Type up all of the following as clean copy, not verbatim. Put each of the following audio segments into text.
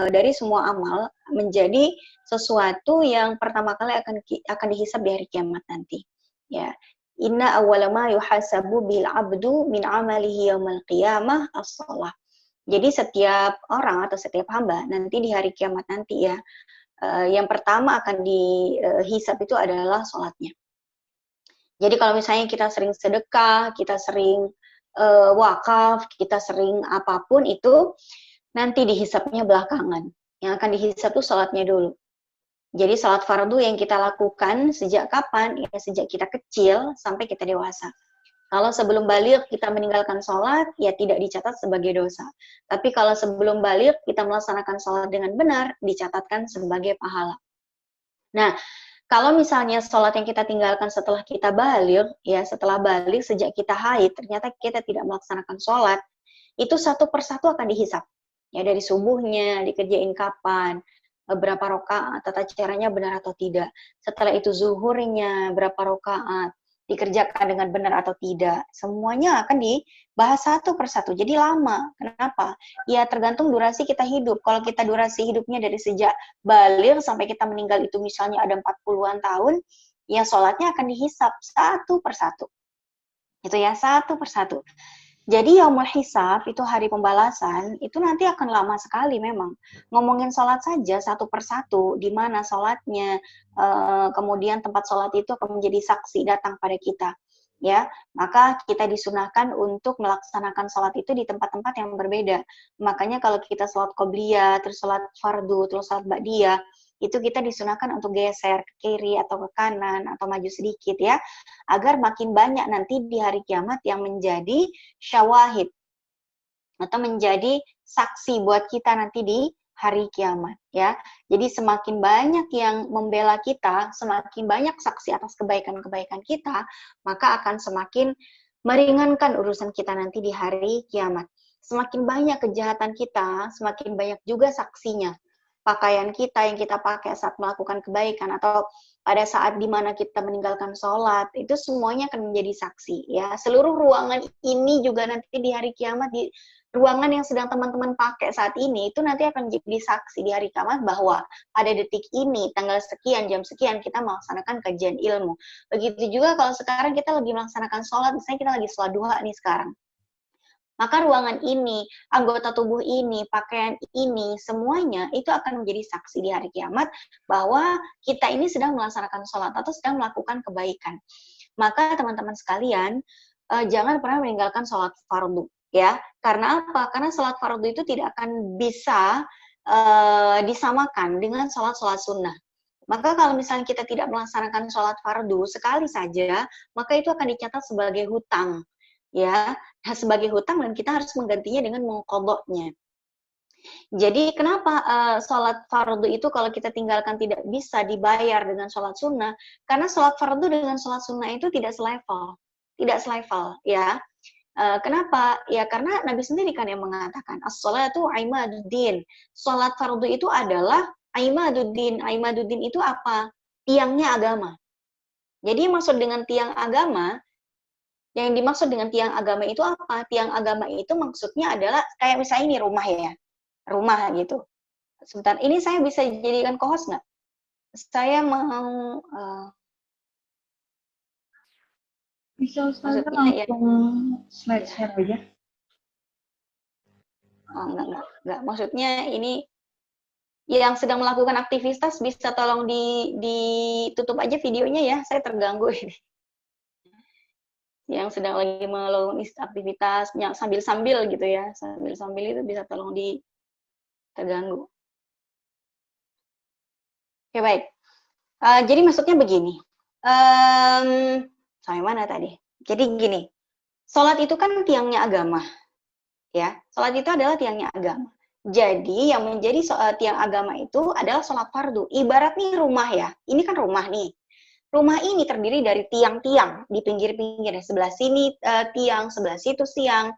dari semua amal menjadi sesuatu yang pertama kali akan dihisab di hari kiamat nanti. Ya, inna awwala ma yuhasabu bil abdu min amalihi yaumal qiyamah as-shalah. Jadi setiap orang atau setiap hamba nanti di hari kiamat nanti ya, yang pertama akan dihisab itu adalah sholatnya. Jadi kalau misalnya kita sering sedekah, kita sering wakaf, kita sering apapun itu, nanti dihisapnya belakangan. Yang akan dihisap itu sholatnya dulu. Jadi sholat fardu yang kita lakukan sejak kapan? Ya sejak kita kecil sampai kita dewasa. Kalau sebelum balik kita meninggalkan sholat, ya tidak dicatat sebagai dosa. Tapi kalau sebelum balik kita melaksanakan sholat dengan benar, dicatatkan sebagai pahala. Nah, kalau misalnya sholat yang kita tinggalkan setelah kita balik, ya setelah balik sejak kita haid, ternyata kita tidak melaksanakan sholat, itu satu persatu akan dihisap. Ya dari subuhnya, dikerjain kapan, berapa rakaat, tata caranya benar atau tidak. Setelah itu zuhurnya, berapa rakaat, dikerjakan dengan benar atau tidak. Semuanya akan dibahas satu persatu. Jadi lama. Kenapa? Ya tergantung durasi kita hidup. Kalau kita durasi hidupnya dari sejak balik sampai kita meninggal itu misalnya ada 40-an tahun, ya sholatnya akan dihisap satu persatu. Itu ya, satu persatu. Jadi yaumul hisab itu hari pembalasan itu nanti akan lama sekali memang. Ngomongin sholat saja satu persatu, di mana sholatnya, kemudian tempat sholat itu akan menjadi saksi datang pada kita. Ya, maka kita disunahkan untuk melaksanakan sholat itu di tempat-tempat yang berbeda. Makanya kalau kita sholat qobliyah, terus sholat fardu, terus sholat ba'diyah, itu kita disunahkan untuk geser ke kiri atau ke kanan atau maju sedikit ya, agar makin banyak nanti di hari kiamat yang menjadi syawahid atau menjadi saksi buat kita nanti di hari kiamat ya. Jadi semakin banyak yang membela kita, semakin banyak saksi atas kebaikan-kebaikan kita, maka akan semakin meringankan urusan kita nanti di hari kiamat. Semakin banyak kejahatan kita, semakin banyak juga saksinya. Pakaian kita yang kita pakai saat melakukan kebaikan atau pada saat dimana kita meninggalkan sholat, itu semuanya akan menjadi saksi ya. Seluruh ruangan ini juga nanti di hari kiamat, di ruangan yang sedang teman-teman pakai saat ini itu nanti akan menjadi saksi di hari kiamat bahwa pada detik ini tanggal sekian jam sekian kita melaksanakan kajian ilmu. Begitu juga kalau sekarang kita lagi melaksanakan sholat, misalnya kita lagi sholat duha nih sekarang. Maka ruangan ini, anggota tubuh ini, pakaian ini, semuanya itu akan menjadi saksi di hari kiamat bahwa kita ini sedang melaksanakan sholat atau sedang melakukan kebaikan. Maka teman-teman sekalian, jangan pernah meninggalkan sholat fardu. Ya, karena apa? Karena sholat fardu itu tidak akan bisa disamakan dengan sholat-sholat sunnah. Maka kalau misalnya kita tidak melaksanakan sholat fardu sekali saja, maka itu akan dicatat sebagai hutang. Ya, sebagai hutang dan kita harus menggantinya dengan mengqadha'nya. Jadi kenapa sholat fardu itu kalau kita tinggalkan tidak bisa dibayar dengan sholat sunnah? Karena sholat fardu dengan sholat sunnah itu tidak selevel, ya. Kenapa? Ya karena Nabi sendiri kan yang mengatakan as-sholatu imaduddin. Sholat fardu itu adalah imaduddin. Imaduddin itu apa? Tiangnya agama. Jadi maksud dengan tiang agama, yang dimaksud dengan tiang agama itu apa? Tiang agama itu maksudnya adalah kayak misalnya ini rumah ya, rumah gitu. Sebentar, ini saya bisa jadikan co-host nggak? Saya mau bisa Ustazah langsung slide share aja. Oh, enggak. Maksudnya ini yang sedang melakukan aktivitas bisa tolong ditutup aja videonya ya, saya terganggu ini. Yang sedang lagi melakukan aktivitas sambil-sambil gitu ya, sambil-sambil itu bisa tolong terganggu. Oke baik, jadi maksudnya begini, sampai mana tadi? Jadi gini, sholat itu kan tiangnya agama, ya. Sholat itu adalah tiangnya agama. Jadi yang menjadi tiang agama itu adalah sholat fardu. Ibarat nih rumah ya, ini kan rumah nih. Rumah ini terdiri dari tiang-tiang di pinggir-pinggir, sebelah sini tiang, sebelah situ tiang.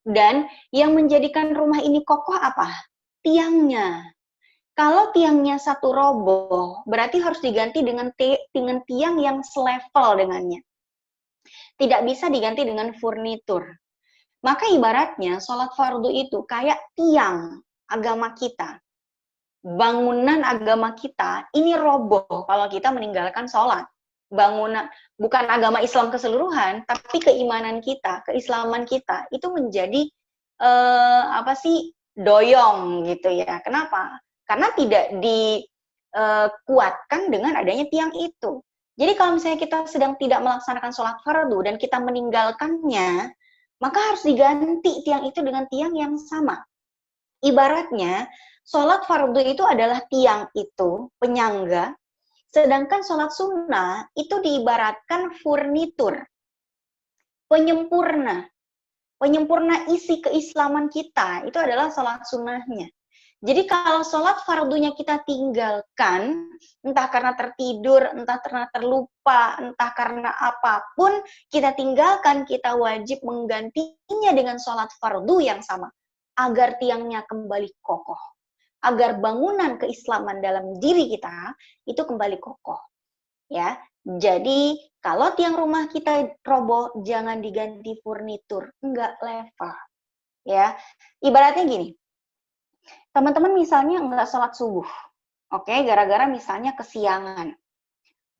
Dan yang menjadikan rumah ini kokoh apa? Tiangnya. Kalau tiangnya satu roboh, berarti harus diganti dengan tiang yang selevel dengannya. Tidak bisa diganti dengan furnitur. Maka ibaratnya sholat fardu itu kayak tiang agama kita. bangunan agama kita ini roboh kalau kita meninggalkan sholat. Bangunan, bukan agama Islam keseluruhan, tapi keimanan kita, keislaman kita, itu menjadi doyong gitu ya. Kenapa? Karena tidak dikuatkan dengan adanya tiang itu. Jadi kalau misalnya kita sedang tidak melaksanakan sholat fardu dan kita meninggalkannya, maka harus diganti tiang itu dengan tiang yang sama. Ibaratnya, sholat fardu itu adalah tiang itu, penyangga, sedangkan sholat sunnah itu diibaratkan furnitur, penyempurna isi keislaman kita, itu adalah sholat sunnahnya. Jadi kalau sholat fardunya kita tinggalkan, entah karena tertidur, entah karena terlupa, entah karena apapun, kita tinggalkan, kita wajib menggantinya dengan sholat fardu yang sama, agar tiangnya kembali kokoh, agar bangunan keislaman dalam diri kita itu kembali kokoh. Ya, jadi kalau tiang rumah kita roboh, jangan diganti furnitur, enggak level. Ya, ibaratnya gini. Teman-teman misalnya nggak sholat subuh, oke, gara-gara misalnya kesiangan.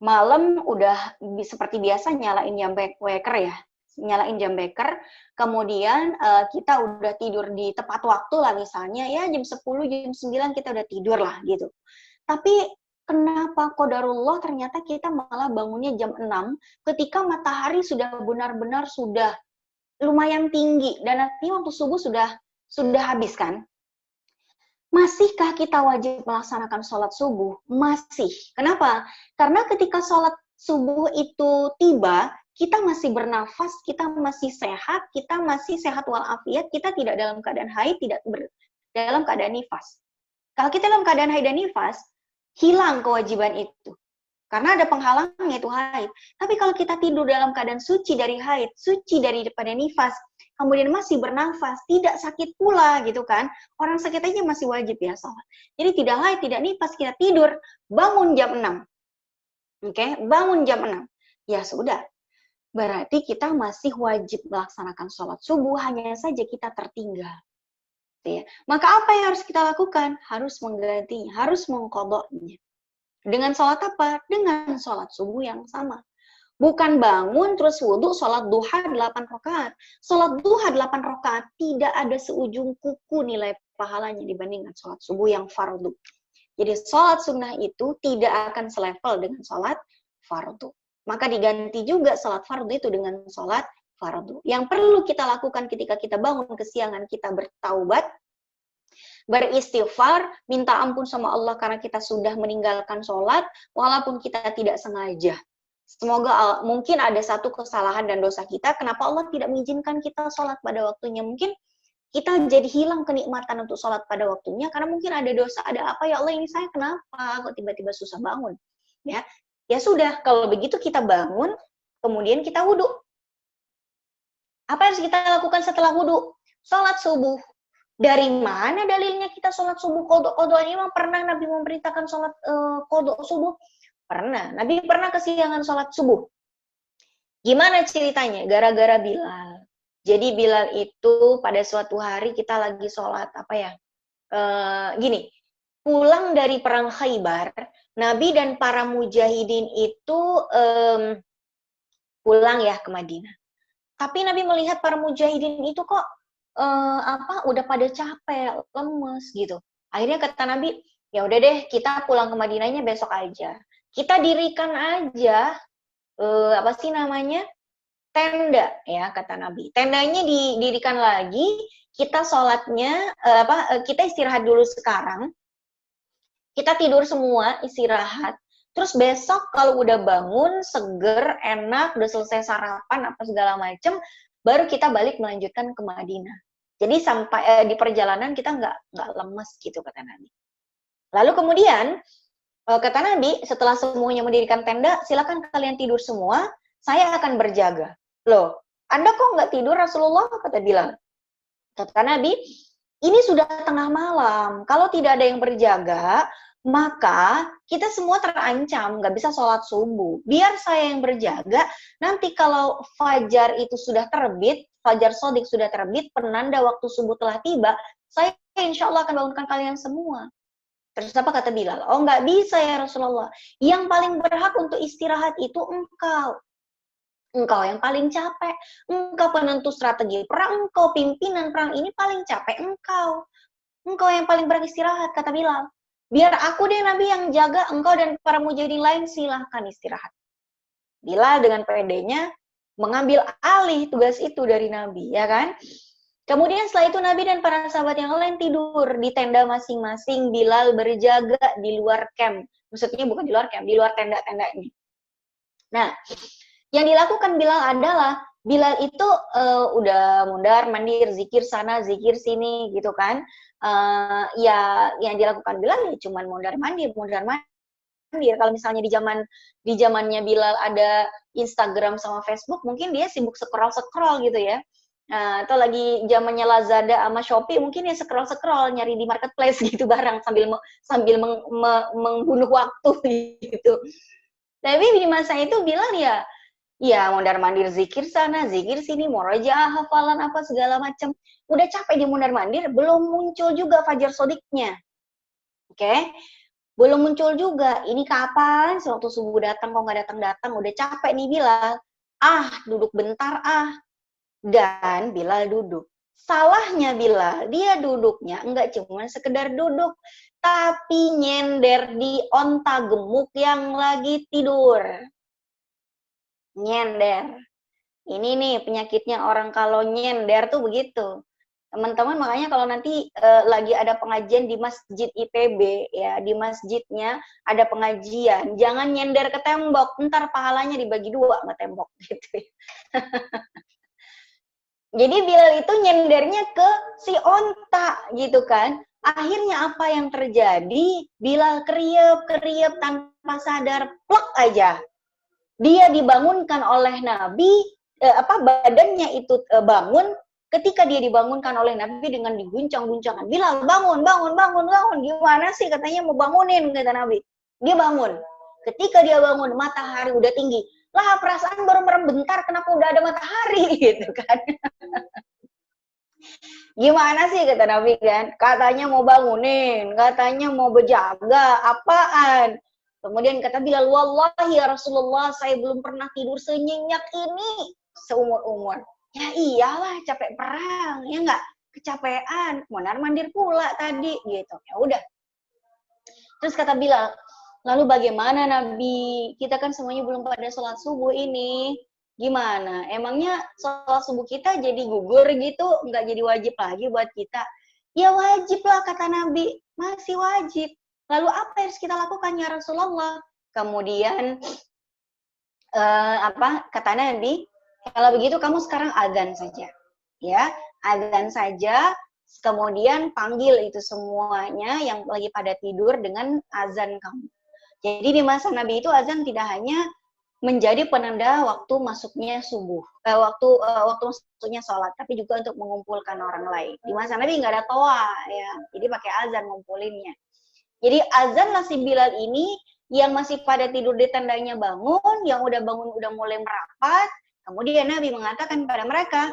Malam udah seperti biasa nyalain jam waker ya, nyalain jam waker, kemudian kita udah tidur di tepat waktu lah misalnya, ya jam 10, jam 9 kita udah tidur lah gitu. Tapi kenapa qadarullah ternyata kita malah bangunnya jam 6 ketika matahari sudah benar-benar sudah lumayan tinggi dan nanti waktu subuh sudah habis kan? Masihkah kita wajib melaksanakan sholat subuh? Masih. Kenapa? Karena ketika sholat subuh itu tiba, kita masih bernafas, kita masih sehat walafiat, kita tidak dalam keadaan haid, tidak dalam keadaan nifas. Kalau kita dalam keadaan haid dan nifas, hilang kewajiban itu. Karena ada penghalangnya itu haid. Tapi kalau kita tidur dalam keadaan suci dari haid, suci daripada nifas, kemudian masih bernafas, tidak sakit pula gitu kan. Orang sakit aja masih wajib ya sholat. Jadi tidak haid, tidak nifas, kita tidur, bangun jam 6. Oke, bangun jam 6. Ya sudah. Berarti kita masih wajib melaksanakan sholat subuh, hanya saja kita tertinggal. Ya. Maka apa yang harus kita lakukan? Harus menggantinya, harus mengqadha'nya. Dengan sholat apa? Dengan sholat subuh yang sama. Bukan bangun terus wudhu, sholat duha 8 rakaat. Sholat duha 8 rakaat tidak ada seujung kuku nilai pahalanya dibandingkan sholat subuh yang fardu. Jadi sholat sunnah itu tidak akan selevel dengan sholat fardu. Maka diganti juga sholat fardu itu dengan sholat fardu. Yang perlu kita lakukan ketika kita bangun kesiangan, kita bertaubat, beristighfar, minta ampun sama Allah karena kita sudah meninggalkan sholat, walaupun kita tidak sengaja. Semoga mungkin ada satu kesalahan dan dosa kita, kenapa Allah tidak mengizinkan kita sholat pada waktunya. Mungkin kita jadi hilang kenikmatan untuk sholat pada waktunya, karena mungkin ada dosa, ada apa, ya Allah ini saya kenapa, kok tiba-tiba susah bangun. Ya sudah, kalau begitu kita bangun, kemudian kita wudhu. Apa yang harus kita lakukan setelah wudhu? Sholat subuh. Dari mana dalilnya kita sholat subuh qadha? Memang pernah Nabi memerintahkan sholat qadha subuh? Pernah. Nabi pernah kesiangan sholat subuh. Gimana ceritanya? Gara-gara Bilal. Jadi Bilal itu pada suatu hari kita lagi sholat gini, pulang dari perang Khaybar, Nabi dan para mujahidin itu pulang ya ke Madinah. Tapi Nabi melihat para mujahidin itu kok udah pada capek, lemes gitu. Akhirnya kata Nabi, ya udah deh kita pulang ke Madinahnya besok aja. Kita dirikan aja tenda ya kata Nabi. Tendanya didirikan lagi, kita sholatnya kita istirahat dulu sekarang. Kita tidur semua, istirahat. Terus besok kalau udah bangun, seger, enak, udah selesai sarapan apa segala macem, baru kita balik melanjutkan ke Madinah. Jadi sampai di perjalanan kita nggak lemes gitu kata Nabi. Lalu kemudian kata Nabi, setelah semuanya mendirikan tenda, silakan kalian tidur semua, saya akan berjaga. Loh, Anda kok nggak tidur Rasulullah? Kata Bilal. Kata Nabi, ini sudah tengah malam. Kalau tidak ada yang berjaga, maka kita semua terancam, nggak bisa sholat subuh. Biar saya yang berjaga, nanti kalau fajar itu sudah terbit, fajar shadiq sudah terbit, penanda waktu subuh telah tiba, saya insya Allah akan bangunkan kalian semua. Terus apa kata Bilal? Oh nggak bisa ya Rasulullah. Yang paling berhak untuk istirahat itu engkau. Engkau yang paling capek. Engkau penentu strategi perang, engkau pimpinan perang ini paling capek engkau. Engkau yang paling berhak istirahat, kata Bilal. Biar aku deh Nabi yang jaga, engkau dan para mujahidin lain silahkan istirahat. Bilal dengan pedenya mengambil alih tugas itu dari Nabi, ya kan? Kemudian setelah itu Nabi dan para sahabat yang lain tidur di tenda masing-masing. Bilal berjaga di luar camp. Maksudnya bukan di luar camp, di luar tenda-tendanya. Nah, yang dilakukan Bilal adalah Bilal itu udah mundar mandir, zikir sana, zikir sini, gitu kan? Ya, yang dilakukan Bilal ya cuman mundar mandir. Kalau misalnya di zamannya Bilal ada Instagram sama Facebook, mungkin dia sibuk scroll gitu ya. Atau lagi zamannya Lazada sama Shopee, mungkin ya scroll nyari di marketplace gitu barang sambil membunuh waktu gitu. Tapi di masa itu Bilal ya mondar-mandir zikir sana, zikir sini, murojaah, hafalan apa segala macam. Udah capek di mondar-mandir, belum muncul juga fajar shodiknya. Oke? Belum muncul juga. Ini kapan? Sewaktu subuh datang kok nggak datang-datang, udah capek nih Bilal. Duduk bentar Dan Bilal duduk. Salahnya Bilal, dia duduknya enggak cuma sekedar duduk, tapi nyender di onta gemuk yang lagi tidur. Nyender. Ini nih penyakitnya orang kalau nyender tuh begitu. Teman-teman makanya kalau nanti lagi ada pengajian di masjid IPB ya, di masjidnya ada pengajian, jangan nyender ke tembok, ntar pahalanya dibagi 2 sama tembok gitu. Jadi Bilal itu nyendernya ke si onta gitu kan. Akhirnya apa yang terjadi? Bilal kriep tanpa sadar, plek aja. Dia dibangunkan oleh Nabi, badannya itu bangun. Ketika dia dibangunkan oleh Nabi dengan diguncang-guncangan, Bilal bangun. Gimana sih katanya mau bangunin, kata Nabi. Dia bangun. Ketika dia bangun, matahari udah tinggi. Lah perasaan baru merem bentar, kenapa udah ada matahari gitu kan. Gimana sih kata Nabi kan, katanya mau bangunin, katanya mau berjaga, apaan? Kemudian kata Bilal, wallahi ya Rasulullah, saya belum pernah tidur senyenyak ini seumur-umur. Ya iyalah, capek perang, ya enggak? Kecapean, mondar-mandir pula tadi gitu. Ya udah. Terus kata Bilal, lalu bagaimana Nabi? Kita kan semuanya belum pada sholat subuh ini. Gimana? Emangnya sholat subuh kita jadi gugur gitu? Nggak jadi wajib lagi buat kita? Ya wajib lah kata Nabi. Masih wajib. Lalu apa yang harus kita lakukan ya Rasulullah? Kemudian kata Nabi? Kalau begitu kamu sekarang azan saja. Ya, azan saja. Kemudian panggil itu semuanya yang lagi pada tidur dengan azan kamu. Jadi di masa Nabi itu azan tidak hanya menjadi penanda waktu masuknya subuh, waktu masuknya sholat, tapi juga untuk mengumpulkan orang lain. Di masa Nabi nggak ada toa, ya, jadi pakai azan ngumpulinnya. Jadi azan si Bilal ini yang masih pada tidur di tendanya bangun, yang udah bangun udah mulai merapat. Kemudian Nabi mengatakan pada mereka,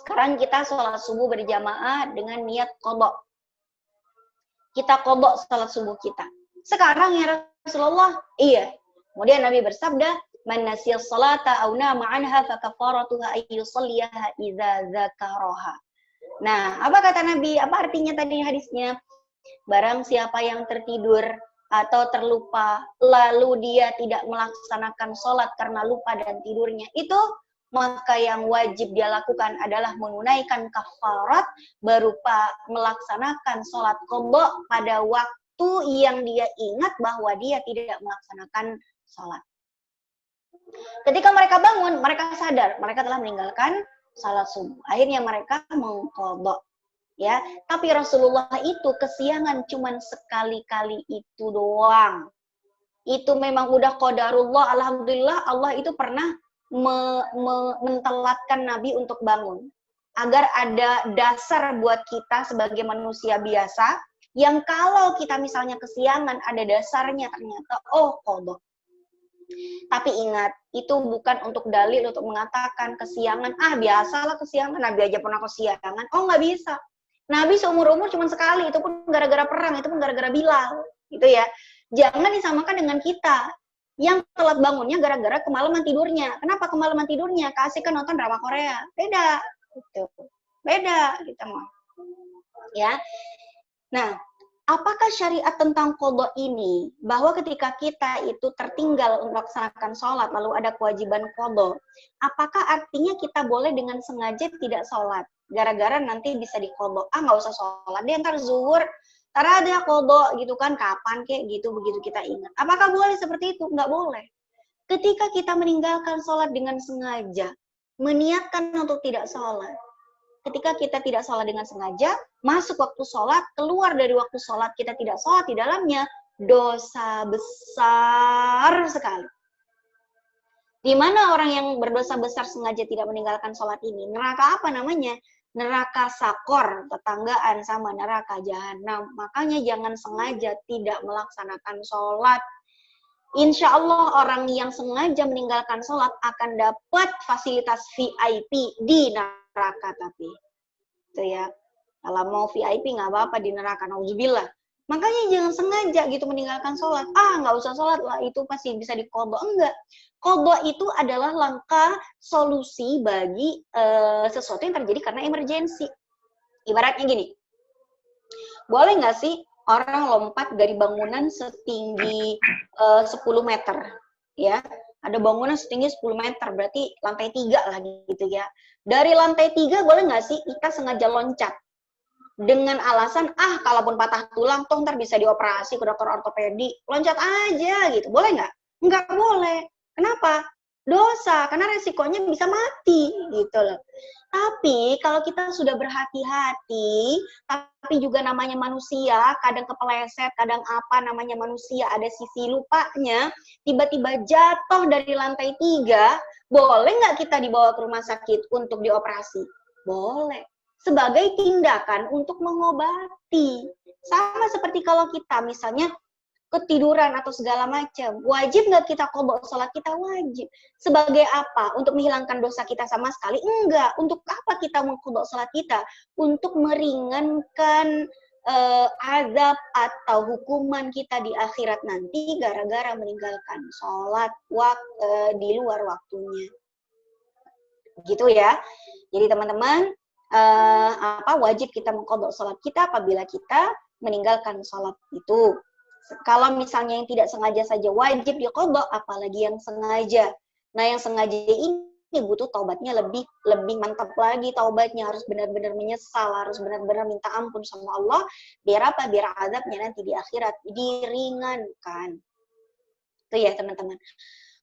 sekarang kita sholat subuh berjamaah dengan niat qadha. Kita qadha sholat subuh kita. Sekarang ya Rasulullah, iya. Kemudian Nabi bersabda, man nasiya salata aw nama anha fa kafaratuha ay yusalliha idza dzakaraha. Nah, apa kata Nabi? Apa artinya tadi hadisnya? Barang siapa yang tertidur atau terlupa lalu dia tidak melaksanakan sholat karena lupa dan tidurnya, itu maka yang wajib dia lakukan adalah menunaikan kafarat berupa melaksanakan sholat qadha pada waktu yang dia ingat bahwa dia tidak melaksanakan sholat. Ketika mereka bangun, mereka sadar mereka telah meninggalkan sholat subuh. Akhirnya mereka mengqadha. Ya, tapi Rasulullah itu kesiangan cuman sekali-kali itu doang. Itu memang udah qadarullah, alhamdulillah Allah itu pernah mentelatkan Nabi untuk bangun. Agar ada dasar buat kita sebagai manusia biasa, yang kalau kita misalnya kesiangan ada dasarnya ternyata, qadha. Tapi ingat, itu bukan untuk dalil untuk mengatakan kesiangan, biasalah kesiangan, Nabi aja pernah kesiangan. Nggak bisa. Nabi seumur-umur cuma sekali, itu pun gara-gara perang, itu pun gara-gara Bilal, gitu ya. Jangan disamakan dengan kita yang telat bangunnya gara-gara kemalaman tidurnya. Kenapa kemalaman tidurnya? Keasikan nonton drama Korea. Beda, gitu. Beda kita mau. Ya. Nah, apakah syariat tentang qadha ini, bahwa ketika kita itu tertinggal untuk melaksanakan sholat, lalu ada kewajiban qadha, apakah artinya kita boleh dengan sengaja tidak sholat? Gara-gara nanti bisa diqadha, nggak usah sholat deh, ntar zuhur, ntar ada qadha gitu kan, kapan kek gitu, begitu kita ingat. Apakah boleh seperti itu? Nggak boleh. Ketika kita meninggalkan sholat dengan sengaja, meniatkan untuk tidak sholat, ketika kita tidak sholat dengan sengaja, masuk waktu sholat, keluar dari waktu sholat, kita tidak sholat di dalamnya, dosa besar sekali. Di mana orang yang berdosa besar sengaja tidak meninggalkan sholat ini? Neraka apa namanya? Neraka sakor, tetanggaan sama neraka jahanam. Makanya jangan sengaja tidak melaksanakan sholat. Insya Allah orang yang sengaja meninggalkan sholat akan dapat fasilitas VIP di neraka, tapi itu ya, kalau mau VIP nggak apa-apa di neraka, nauzubillah. Makanya jangan sengaja gitu meninggalkan sholat. Nggak usah sholat lah, itu pasti bisa diqadha. Enggak. Qadha itu adalah langkah solusi bagi sesuatu yang terjadi karena emergensi. Ibaratnya gini, boleh nggak sih orang lompat dari bangunan setinggi 10 meter, ya? Ada bangunan setinggi 10 meter, berarti lantai 3 lah gitu ya. Dari lantai 3 boleh nggak sih kita sengaja loncat? Dengan alasan, kalaupun patah tulang, toh ntar bisa dioperasi ke dokter ortopedi. Loncat aja gitu, boleh nggak? Nggak boleh. Kenapa? Dosa, karena resikonya bisa mati gitu loh. Tapi kalau kita sudah berhati-hati, tapi juga namanya manusia, kadang kepeleset, kadang apa namanya manusia, ada sisi lupanya, tiba-tiba jatuh dari lantai 3, boleh nggak kita dibawa ke rumah sakit untuk dioperasi? Boleh. Sebagai tindakan untuk mengobati. Sama seperti kalau kita misalnya ketiduran atau segala macam. Wajib nggak kita qadha sholat kita? Wajib. Sebagai apa? Untuk menghilangkan dosa kita sama sekali? Enggak. Untuk apa kita mengqadha sholat kita? Untuk meringankan azab atau hukuman kita di akhirat nanti gara-gara meninggalkan sholat di luar waktunya. Gitu ya. Jadi teman-teman, wajib kita mengqadha sholat kita apabila kita meninggalkan sholat itu. Kalau misalnya yang tidak sengaja saja wajib diqadha, apalagi yang sengaja. Nah, yang sengaja ini butuh taubatnya lebih mantap lagi, taubatnya harus benar-benar menyesal, harus benar-benar minta ampun sama Allah, biar apa? Biar azabnya nanti di akhirat diringankan. Itu ya teman-teman.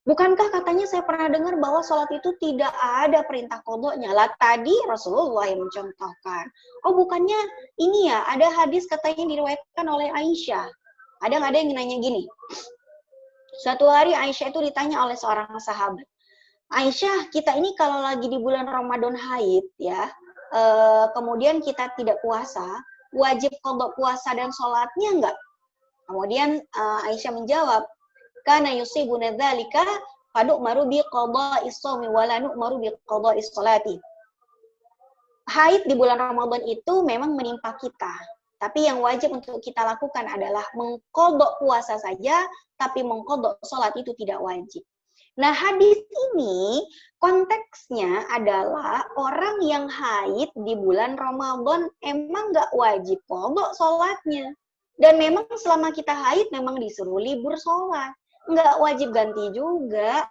Bukankah katanya saya pernah dengar bahwa sholat itu tidak ada perintah qadhanya? Lah tadi Rasulullah yang mencontohkan. Bukannya ini ya, ada hadis katanya diriwayatkan oleh Aisyah. Ada yang nanya gini, suatu hari Aisyah itu ditanya oleh seorang sahabat, Aisyah, kita ini kalau lagi di bulan Ramadan haid ya, kemudian kita tidak puasa, wajib qadha puasa dan sholatnya enggak? Kemudian Aisyah menjawab, kana yusibuna dzalika fadu'maru bi qadha'is shaumi wa la nu'maru bi qadha'is sholati. Haid di bulan Ramadan itu memang menimpa kita. Tapi yang wajib untuk kita lakukan adalah mengqadha puasa saja, tapi mengqadha sholat itu tidak wajib. Nah, hadis ini konteksnya adalah orang yang haid di bulan Ramadan emang nggak wajib qadha sholatnya. Dan memang selama kita haid memang disuruh libur sholat. Nggak wajib ganti juga.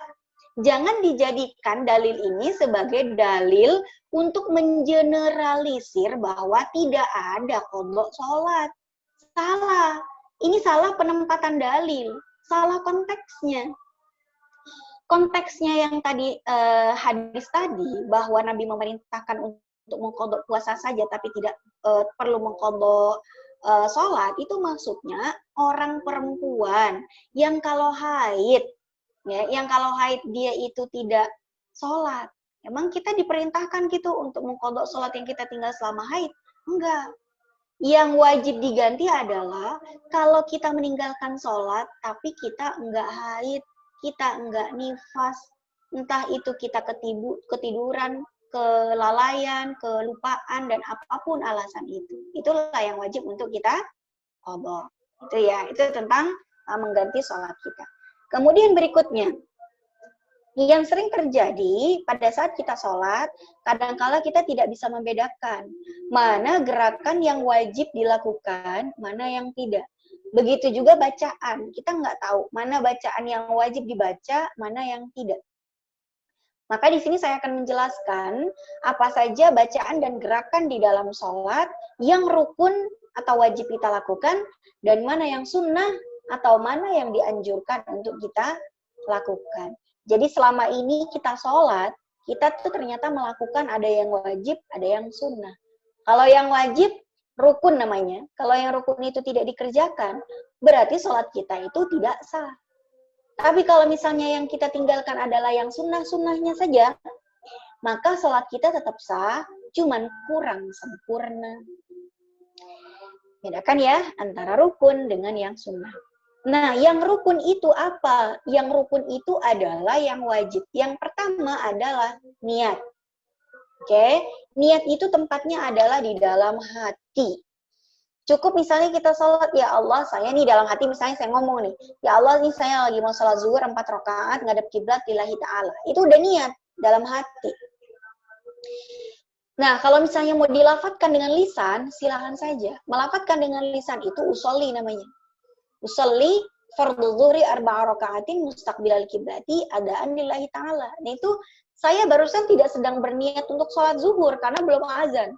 Jangan dijadikan dalil ini sebagai dalil untuk mengeneralisir bahwa tidak ada qadha sholat. Salah. Ini salah penempatan dalil. Salah konteksnya. Konteksnya yang tadi hadis tadi, bahwa Nabi memerintahkan untuk mengqadha puasa saja tapi tidak perlu mengqadha sholat, itu maksudnya orang perempuan yang kalau haid, ya, yang kalau haid dia itu tidak sholat. Emang kita diperintahkan gitu untuk mengqadha sholat yang kita tinggal selama haid? Enggak. Yang wajib diganti adalah kalau kita meninggalkan sholat tapi kita enggak haid, kita enggak nifas, entah itu kita ketiduran, kelalaian, kelupaan, dan apapun alasan itu. Itulah yang wajib untuk kita qadha. Itu ya, itu tentang mengganti sholat kita. Kemudian berikutnya, yang sering terjadi pada saat kita sholat, kadangkala kita tidak bisa membedakan mana gerakan yang wajib dilakukan, mana yang tidak. Begitu juga bacaan, kita nggak tahu mana bacaan yang wajib dibaca, mana yang tidak. Maka di sini saya akan menjelaskan apa saja bacaan dan gerakan di dalam sholat yang rukun atau wajib kita lakukan, dan mana yang sunnah atau mana yang dianjurkan untuk kita lakukan. Jadi selama ini kita sholat, kita tuh ternyata melakukan ada yang wajib, ada yang sunnah. Kalau yang wajib, rukun namanya. Kalau yang rukun itu tidak dikerjakan, berarti sholat kita itu tidak sah. Tapi kalau misalnya yang kita tinggalkan adalah yang sunnah-sunnahnya saja, maka sholat kita tetap sah, cuman kurang sempurna. Bedakan ya antara rukun dengan yang sunnah. Nah, yang rukun itu apa? Yang rukun itu adalah yang wajib. Yang pertama adalah niat. Oke, niat itu tempatnya adalah di dalam hati. Cukup misalnya kita sholat, ya Allah, saya nih dalam hati misalnya saya ngomong nih, ya Allah, ini saya lagi mau sholat zuhur 4 rakaat, ngadep kiblat lillahi ta'ala. Itu udah niat dalam hati. Nah, kalau misalnya mau dilafatkan dengan lisan, silakan saja. Melafatkan dengan lisan itu usolli namanya. Usolli fardhu zuhri 4 rakaatin mustaqbilal kiblati adaan lillahi ta'ala. Nah itu saya barusan tidak sedang berniat untuk sholat zuhur karena belum azan.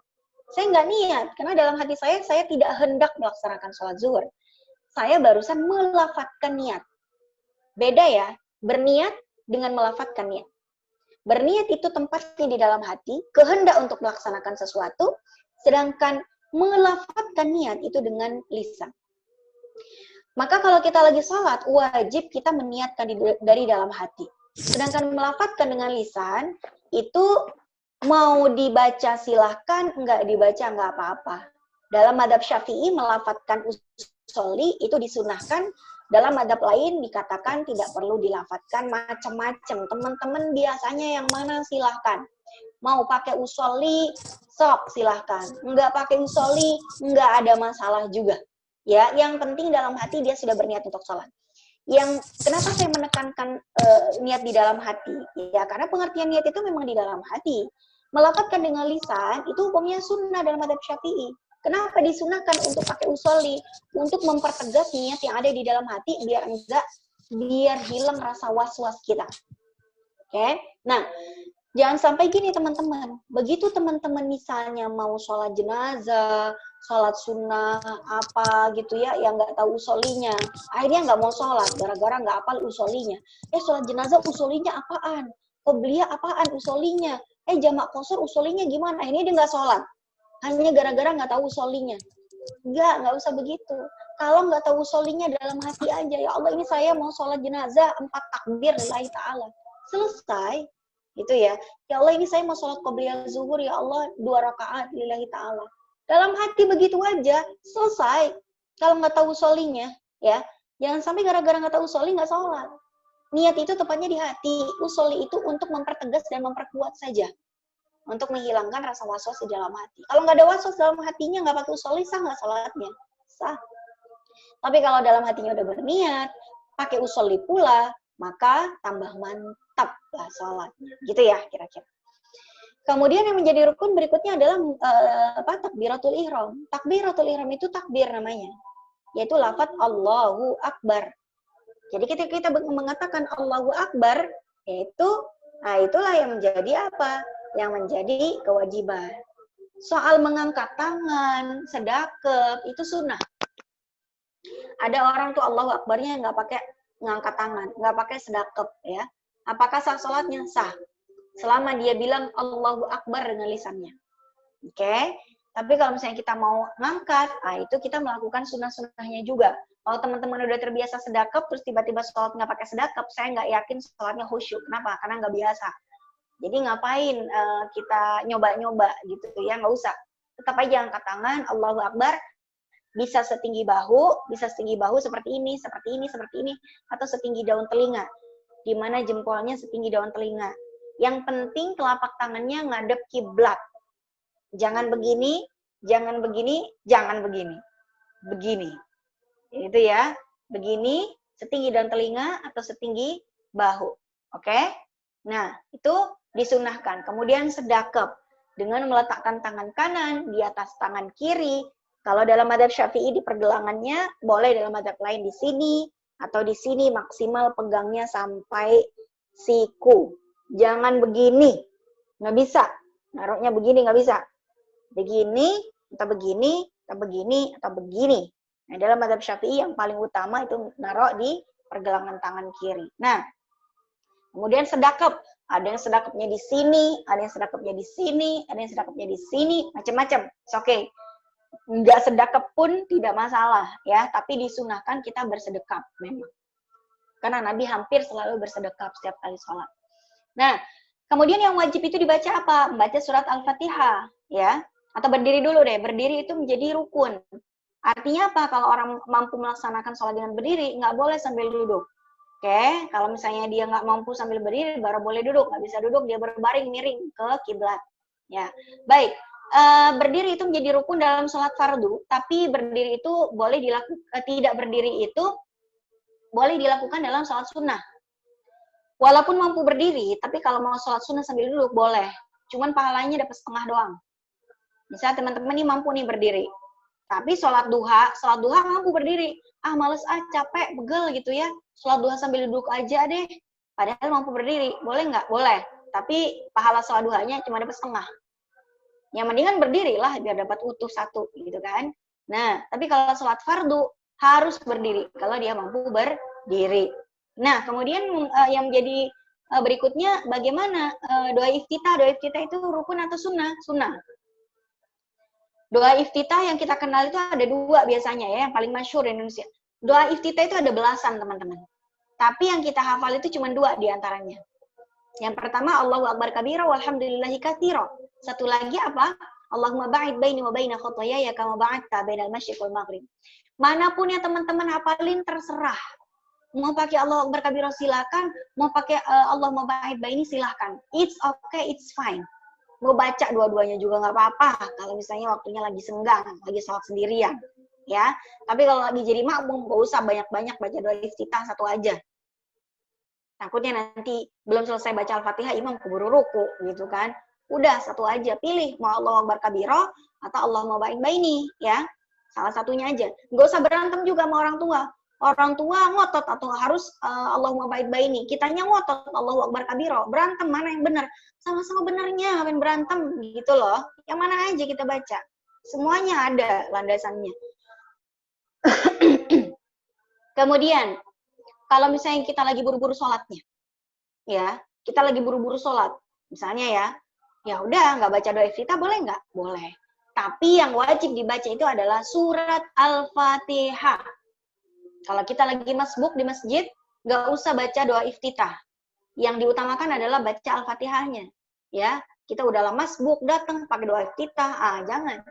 Saya nggak niat, karena dalam hati saya tidak hendak melaksanakan sholat zuhur. Saya barusan melafatkan niat. Beda ya, berniat dengan melafatkan niat. Berniat itu tempatnya di dalam hati, kehendak untuk melaksanakan sesuatu, sedangkan melafatkan niat itu dengan lisan. Maka kalau kita lagi sholat, wajib kita meniatkan dari dalam hati. Sedangkan melafatkan dengan lisan, itu mau dibaca silahkan, enggak dibaca enggak apa-apa. Dalam madhab Syafi'i melafatkan usolli itu disunahkan, dalam madhab lain dikatakan tidak perlu dilafatkan, macam-macam. Teman-teman biasanya yang mana silahkan. Mau pakai usolli, sok silahkan. Enggak pakai usolli, enggak ada masalah juga. Ya, yang penting dalam hati dia sudah berniat untuk sholat. Yang kenapa saya menekankan niat di dalam hati? Ya, karena pengertian niat itu memang di dalam hati. Melafatkan dengan lisan itu hukumnya sunnah dalam madhab Syafi'i. Kenapa disunahkan untuk pakai usolli? Untuk mempertegas niat yang ada di dalam hati biar hilang rasa was-was kita. Oke? Nah, jangan sampai gini teman-teman. Begitu teman-teman misalnya mau sholat jenazah, sholat sunnah, apa gitu ya, yang nggak tahu usollinya. Akhirnya nggak mau sholat, gara-gara nggak hafal usollinya. Sholat jenazah usollinya apaan? Qobliyah apaan usollinya? Jamak qasar usollinya gimana? Ini dia nggak sholat. Hanya gara-gara nggak tahu usollinya. Nggak usah begitu. Kalau nggak tahu usollinya dalam hati aja, ya Allah ini saya mau sholat jenazah 4 takbir lillahi ta'ala. Selesai. Gitu ya. Ya Allah ini saya mau sholat qobliyah zuhur, ya Allah 2 rakaat lillahi ta'ala. Dalam hati begitu aja, selesai. Kalau nggak tahu usollinya, ya. Jangan sampai gara-gara nggak tahu usolli nggak sholat. Niat itu tepatnya di hati. Usolli itu untuk mempertegas dan memperkuat saja. Untuk menghilangkan rasa was-was di dalam hati. Kalau nggak ada was-was dalam hatinya, nggak pakai usolli, sah nggak sholatnya? Sah. Tapi kalau dalam hatinya udah berniat, pakai usolli pula, maka tambah mantap lah sholatnya. Gitu ya, kira-kira. Kemudian yang menjadi rukun berikutnya adalah takbiratul ihram. Takbiratul ihram itu takbir namanya. Yaitu lafaz Allahu Akbar. Jadi ketika kita mengatakan Allahu Akbar, yaitu, nah itulah yang menjadi apa? Yang menjadi kewajiban. Soal mengangkat tangan, sedekap, itu sunnah. Ada orang tuh Allahu Akbarnya nggak pakai ngangkat tangan, nggak pakai sedekap, ya. Apakah sah sholatnya? Sah. Selama dia bilang Allahu Akbar dengan lisannya. Oke? Tapi kalau misalnya kita mau ngangkat, itu kita melakukan sunnah-sunnahnya juga. Kalau teman-teman udah terbiasa sedekap, terus tiba-tiba sholat nggak pakai sedekap, saya nggak yakin sholatnya khusyuk. Kenapa? Karena nggak biasa. Jadi ngapain kita nyoba-nyoba gitu ya, nggak usah. Tetap aja angkat tangan, Allahu Akbar, bisa setinggi bahu seperti ini, atau setinggi daun telinga. Di mana jempolnya setinggi daun telinga. Yang penting telapak tangannya ngadep kiblat. Jangan begini, jangan begini, jangan begini. Begini. Itu ya. Begini, setinggi daun telinga atau setinggi bahu. Oke? Nah, itu disunahkan. Kemudian sedekap dengan meletakkan tangan kanan di atas tangan kiri. Kalau dalam madzhab Syafi'i di pergelangannya, boleh dalam madzhab lain di sini atau di sini, maksimal pegangnya sampai siku. Jangan begini. Nggak bisa. Naruhnya begini nggak bisa. Begini, atau begini, atau begini, atau begini. Nah, dalam madzhab Syafi'i yang paling utama itu naruh di pergelangan tangan kiri. Nah, kemudian sedekap. Ada yang sedekapnya di sini, ada yang sedekapnya di sini, ada yang sedekapnya di sini, macam-macam. Oke. Enggak sedekap pun tidak masalah ya, tapi disunahkan kita bersedekap memang. Karena Nabi hampir selalu bersedekap setiap kali sholat. Nah, kemudian yang wajib itu dibaca apa? Membaca surat Al-Fatihah ya. Atau berdiri dulu deh. Berdiri itu menjadi rukun. Artinya apa? Kalau orang mampu melaksanakan sholat dengan berdiri, nggak boleh sambil duduk. Oke, kalau misalnya dia nggak mampu sambil berdiri, baru boleh duduk. Nggak bisa duduk, dia berbaring miring ke kiblat. Ya, baik. Berdiri itu menjadi rukun dalam sholat fardu, tapi berdiri itu boleh dilakukan, tidak berdiri itu boleh dilakukan dalam sholat sunnah. Walaupun mampu berdiri, tapi kalau mau sholat sunnah sambil duduk boleh. Cuman pahalanya dapat setengah doang. Misalnya teman-teman ini mampu nih berdiri, tapi sholat duha mampu berdiri. Ah males capek, begel gitu ya. Sholat duha sambil duduk aja deh. Padahal mampu berdiri, boleh nggak? Boleh. Tapi pahala sholat duhanya cuma dapat setengah. Yang mendingan berdiri lah biar dapat utuh satu gitu kan. Nah, tapi kalau sholat fardu harus berdiri kalau dia mampu berdiri. Nah, kemudian yang menjadi berikutnya bagaimana doa iftitah? Doa iftitah itu rukun atau sunnah? Sunnah. Doa iftitah yang kita kenal itu ada dua biasanya ya, yang paling masyhur di Indonesia. Doa iftitah itu ada belasan teman-teman. Tapi yang kita hafal itu cuma dua diantaranya. Yang pertama Allahu Akbar kabira walhamdulillahi katsira. Satu lagi apa? Allahumma ba'id baini wa baina khotoyaya kama ba'adta bainal masyriq wal maghrib. Manapun yang teman-teman hafalin terserah. Mau pakai Allahu Akbar kabira silakan, mau pakai Allahumma ba'id baini silakan. It's okay, it's fine. Mau baca dua-duanya juga nggak apa-apa kalau misalnya waktunya lagi senggang, lagi sholat sendirian, ya. Tapi kalau lagi jadi makmum, nggak usah banyak-banyak baca doa iftitah, satu aja. Takutnya nanti belum selesai baca Al-Fatihah, imam keburu ruku, gitu kan. Udah, satu aja. Pilih, mau Allahu Akbar kabira atau Allahumma ba'id baini, ya. Salah satunya aja. Nggak usah berantem juga sama orang tua. Orang tua ngotot atau harus Allahumma ba'id baini. Kitanya ngotot Allahu Akbar kabira. Berantem, mana yang benar? Sama-sama benernya, ngapain berantem gitu loh. Yang mana aja kita baca. Semuanya ada landasannya. Kemudian, kalau misalnya kita lagi buru-buru sholatnya, ya, kita lagi buru-buru sholat, misalnya ya udah nggak baca doa iftitah boleh nggak? Boleh. Tapi yang wajib dibaca itu adalah surat Al-Fatihah. Kalau kita lagi masbuk di masjid, nggak usah baca doa iftitah. Yang diutamakan adalah baca Al-Fatihahnya. Ya, kita udah lama masbuk datang pakai doa iftitah, jangan.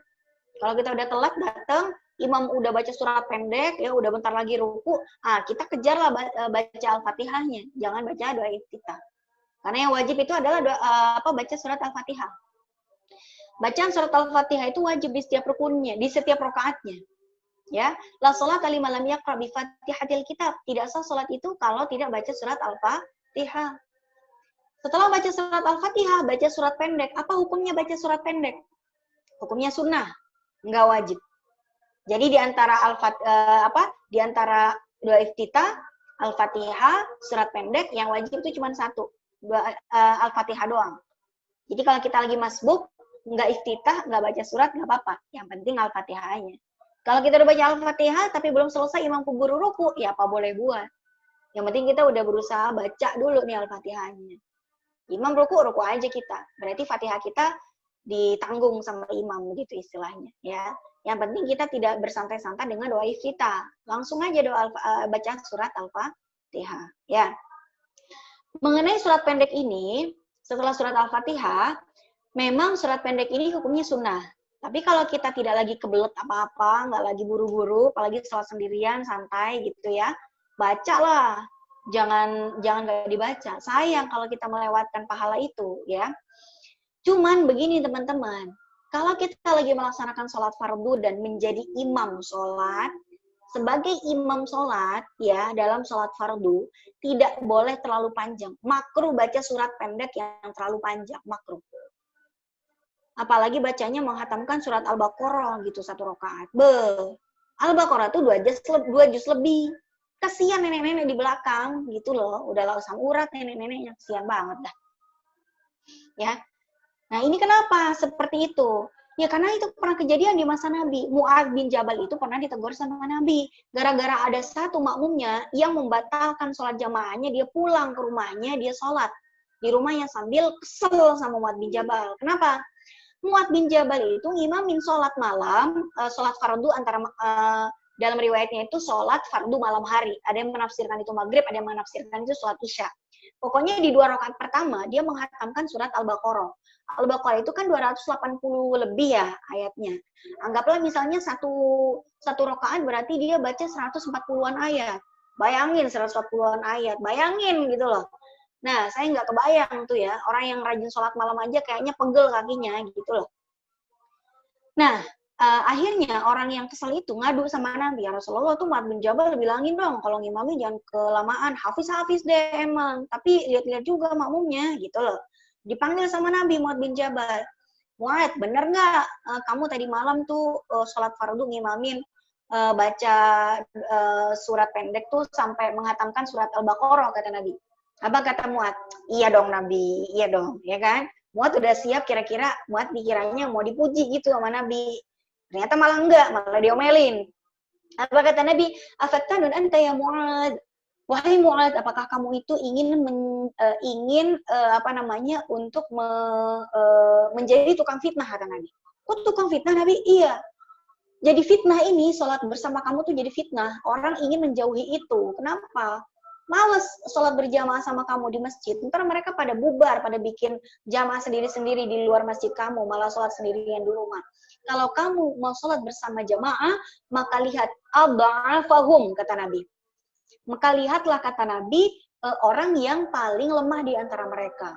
Kalau kita udah telat datang, imam udah baca surat pendek, ya udah bentar lagi ruku, kita kejarlah baca Al-Fatihahnya. Jangan baca doa iftitah. Karena yang wajib itu adalah baca surat Al-Fatihah. Bacaan surat Al-Fatihah itu wajib di setiap rukunnya, di setiap rakaatnya. Ya, la sholata liman lam yaqra bi Fatihatil kitab. Tidak sah salat itu kalau tidak baca surat Al-Fatihah. Setelah baca surat Al-Fatihah, baca surat pendek. Apa hukumnya baca surat pendek? Hukumnya sunnah, enggak wajib. Jadi di antara di antara doa iftitah, Al-Fatihah, surat pendek, yang wajib itu cuma satu, Al-Fatihah doang. Jadi kalau kita lagi masbuk, enggak iftitah, enggak baca surat, enggak apa-apa. Yang penting Al-Fatihahnya. Kalau kita udah baca Al-Fatihah tapi belum selesai imam keburu ruku, ya apa boleh buat. Yang penting kita udah berusaha baca dulu nih Al-Fatihahnya. Imam ruku aja kita. Berarti Fatihah kita ditanggung sama imam begitu istilahnya, ya. Yang penting kita tidak bersantai-santai dengan doa iftitah. Langsung aja baca surat Al-Fatihah, ya. Mengenai surat pendek ini, setelah surat Al-Fatihah, memang surat pendek ini hukumnya sunnah. Tapi kalau kita tidak lagi kebelet apa-apa, nggak lagi buru-buru, apalagi sholat sendirian, santai gitu ya, bacalah. jangan nggak dibaca. Sayang kalau kita melewatkan pahala itu, ya. Cuman begini teman-teman, kalau kita lagi melaksanakan sholat fardu dan menjadi imam sholat, sebagai imam sholat, ya, dalam sholat fardu, tidak boleh terlalu panjang. Makruh baca surat pendek yang terlalu panjang, makruh. Apalagi bacanya menghatamkan surat Al-Baqarah gitu, 1 rakaat. Al-Baqarah tuh 2 juz lebih. Kasihan nenek-nenek di belakang gitu loh, udah langsung urat nenek-neneknya, kasihan banget dah. Ya. Nah, ini kenapa seperti itu? Ya karena itu pernah kejadian di masa Nabi. Mu'adz bin Jabal itu pernah ditegur sama Nabi. Gara-gara ada satu makmumnya yang membatalkan sholat jamaahnya, dia pulang ke rumahnya, dia sholat di rumahnya sambil kesel sama Mu'adz bin Jabal. Kenapa? Mu'adz bin Jabal itu ngimamin sholat malam, sholat fardu antara dalam riwayatnya itu sholat fardu malam hari. Ada yang menafsirkan itu maghrib, ada yang menafsirkan itu sholat isya. Pokoknya di 2 rakaat pertama dia menghatamkan surat Al-Baqarah. Al-Baqarah itu kan 280 lebih ya ayatnya. Anggaplah misalnya satu rakaat berarti dia baca 140-an ayat. Bayangin 140-an ayat, bayangin gitu loh. Nah, saya nggak kebayang tuh ya, orang yang rajin sholat malam aja kayaknya pegel kakinya gitu loh. Nah, akhirnya orang yang kesel itu ngadu sama Nabi, ya Rasulullah tuh Mu'adz bin Jabal bilangin dong kalau ngimamnya jangan kelamaan, hafiz deh emang, tapi lihat-lihat juga makmumnya gitu loh. Dipanggil sama Nabi Mu'adz bin Jabal, Mu'adz bener nggak kamu tadi malam tuh sholat fardu ngimamin baca surat pendek tuh sampai menghatamkan surat Al-Baqarah, kata Nabi. Apa kata Mu'adz? Iya dong Nabi, iya dong, ya kan? Mu'adz udah siap, kira-kira Mu'adz dikiranya mau dipuji gitu sama Nabi. Ternyata malah enggak, malah diomelin. Apa kata Nabi? Afattanun anta ya Mu'adz. Wahai Mu'adz, apakah kamu itu ingin untuk menjadi tukang fitnah, kata Nabi. Kok tukang fitnah Nabi? Iya. Jadi fitnah ini, sholat bersama kamu tuh jadi fitnah. Orang ingin menjauhi itu. Kenapa? Males sholat berjamaah sama kamu di masjid. Ntar mereka pada bubar, pada bikin jamaah sendiri-sendiri di luar masjid kamu, malah sholat sendirian di rumah. Kalau kamu mau sholat bersama jamaah, maka lihat adha'afahum, kata Nabi. Maka lihatlah, kata Nabi, orang yang paling lemah di antara mereka.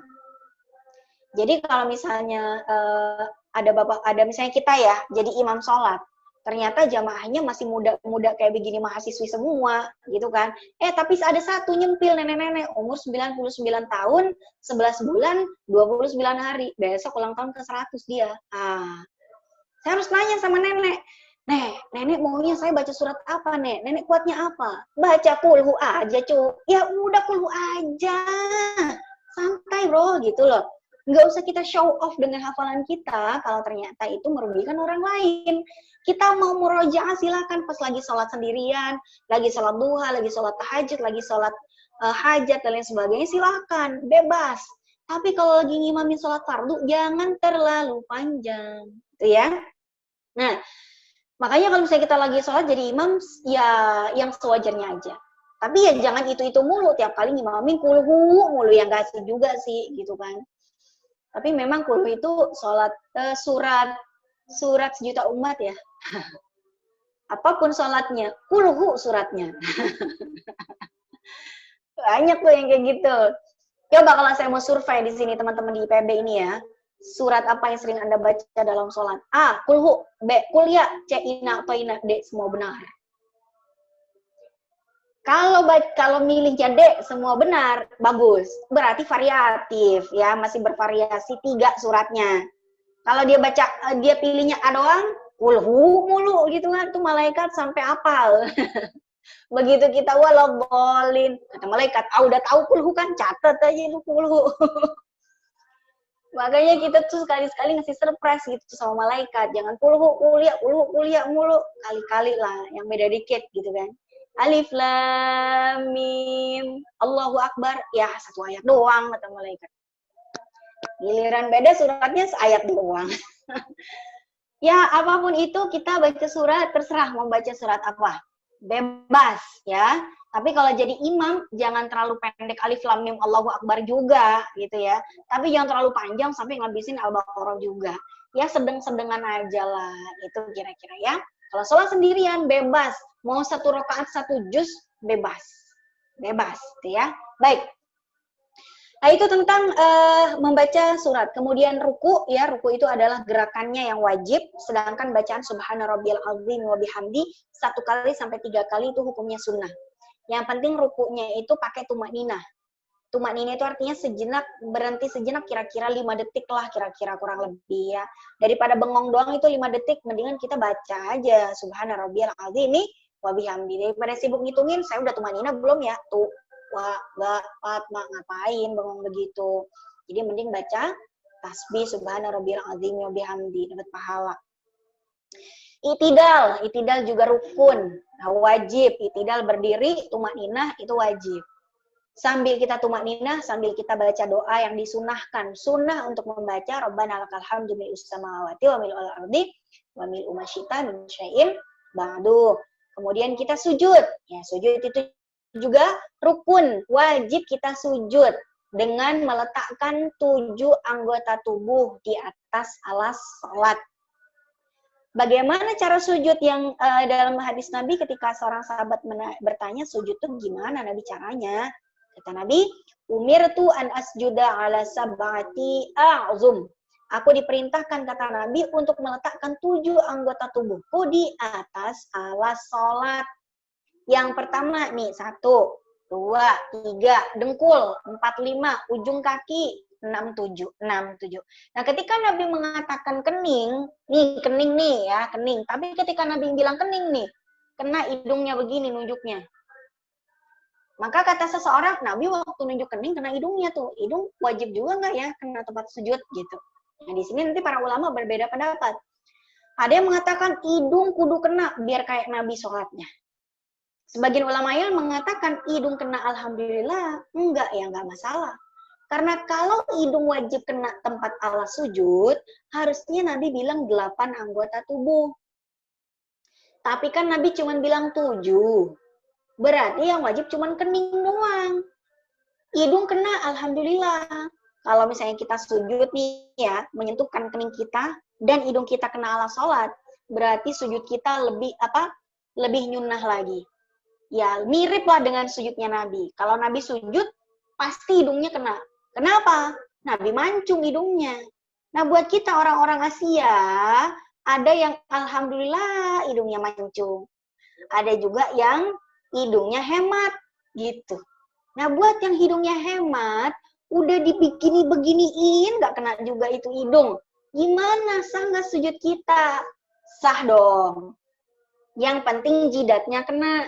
Jadi kalau misalnya ada misalnya kita ya, jadi imam sholat, ternyata jamaahnya masih muda-muda kayak begini, mahasiswi semua gitu kan. Tapi ada satu nyempil nenek-nenek umur 99 tahun, 11 bulan, 29 hari. Besok ulang tahun ke-100 dia. Saya harus nanya sama nenek. Nenek maunya saya baca surat apa, Nek? Nenek kuatnya apa? Baca kulhu aja, cu. Ya udah kulhu aja. Santai, bro, gitu loh. Nggak usah kita show off dengan hafalan kita kalau ternyata itu merugikan orang lain. Kita mau murojaah silakan pas lagi sholat sendirian, lagi sholat duha, lagi sholat tahajud, lagi sholat hajat dan lain sebagainya, silakan, bebas. Tapi kalau lagi ngimamin sholat fardu jangan terlalu panjang, gitu ya. Nah, makanya kalau misalnya kita lagi sholat jadi imam, ya yang sewajarnya aja. Tapi ya jangan itu mulu, tiap kali ngimamin kulhu mulu, yang gak asik juga sih, gitu kan. Tapi memang kulhu itu surat sejuta umat ya. Apapun sholatnya, kulhu suratnya. Banyak tuh yang kayak gitu. Coba kalau saya mau survei di sini teman-teman di IPB ini ya, surat apa yang sering Anda baca dalam sholat? A, kulhu. B, kuliah. C, ina, toina. D, semua benar. Kalau milihnya D, semua benar, bagus. Berarti variatif, ya, masih bervariasi 3 suratnya. Kalau dia pilihnya A doang, kulhu mulu gitu kan, tuh malaikat sampai hafal. Begitu kita waladhdallin, kata malaikat, udah tahu kulhu kan, catat aja itu kulhu. Makanya kita tuh sekali-sekali ngasih surprise gitu sama malaikat, jangan kulhu kuliah mulu, kali-kali lah, yang beda dikit gitu kan. Alif lam mim Allahu akbar, ya 1 ayat doang kata malaikat. Giliran beda suratnya seayat doang. Ya apapun itu kita baca surat, terserah mau baca surat apa, bebas ya. Tapi kalau jadi imam jangan terlalu pendek alif lam mim Allahu akbar juga gitu ya. Tapi jangan terlalu panjang sampai ngabisin Al-Baqarah juga. Ya sedang-sedengan aja lah itu kira-kira ya. Kalau sholat sendirian bebas, mau 1 rakaat 1 juz bebas. bebas, gitu ya. Baik. Nah, itu tentang membaca surat. Kemudian ruku, ya, ruku itu adalah gerakannya yang wajib, sedangkan bacaan subhana rabbiyal azim wa bihamdi 1 kali sampai 3 kali itu hukumnya sunnah. Yang penting rukunya itu pakai tumakninah. Tumakninah itu artinya sejenak, berhenti sejenak, kira-kira 5 detik lah, kira-kira kurang lebih ya. Daripada bengong doang itu 5 detik, mendingan kita baca aja subhana rabbiyal azim wa bihamdi. Daripada sibuk ngitungin, saya udah tumakninah belum ya? Tuh. Wah, ngapain bengong begitu. Jadi mending baca tasbih subhana rabbiyal azim wa bihamdi, dapat pahala. Itidal juga rukun, nah, wajib. Itidal berdiri, tumakninah itu wajib. Sambil kita tumakninah, sambil kita baca doa yang disunahkan. Sunnah untuk membaca Rabbana lakal hamdu mil'us samawati wa mil'ul ardi wa mil'u ma syi'ta min syai'in ba'du. Kemudian kita sujud. Ya, sujud itu juga rukun, wajib kita sujud dengan meletakkan 7 anggota tubuh di atas alas salat. Bagaimana cara sujud yang dalam hadis Nabi ketika seorang sahabat bertanya sujud itu gimana Nabi caranya? Kata Nabi, umirtu an asjuda ala sab'ati a'zum. Aku diperintahkan, kata Nabi, untuk meletakkan 7 anggota tubuhku di atas alas salat. Yang pertama nih, 1, 2, 3, dengkul, 4, 5, ujung kaki, 6, 7. Nah, ketika Nabi mengatakan kening nih ya, kening. Tapi ketika Nabi bilang kening nih, kena hidungnya begini nunjuknya. Maka kata seseorang, Nabi waktu nunjuk kening kena hidungnya tuh. Hidung wajib juga nggak ya kena tempat sujud gitu. Nah, di sini nanti para ulama berbeda pendapat. Ada yang mengatakan hidung kudu kena biar kayak Nabi sholatnya. Sebagian ulama yang mengatakan hidung kena alhamdulillah, enggak ya, enggak masalah. Karena kalau hidung wajib kena tempat alas sujud, harusnya Nabi bilang 8 anggota tubuh. Tapi kan Nabi cuma bilang 7. Berarti yang wajib cuma kening doang. Hidung kena alhamdulillah. Kalau misalnya kita sujud nih ya, menyentuhkan kening kita dan hidung kita kena alas sholat, berarti sujud kita lebih nyunnah lagi. Ya, mirip lah dengan sujudnya Nabi. Kalau Nabi sujud, pasti hidungnya kena. Kenapa? Nabi mancung hidungnya. Nah, buat kita orang-orang Asia, ada yang alhamdulillah hidungnya mancung. Ada juga yang hidungnya hemat, gitu. Nah, buat yang hidungnya hemat, udah beginiin, nggak kena juga itu hidung. Gimana sah nggak sujud kita? Sah dong. Yang penting jidatnya kena.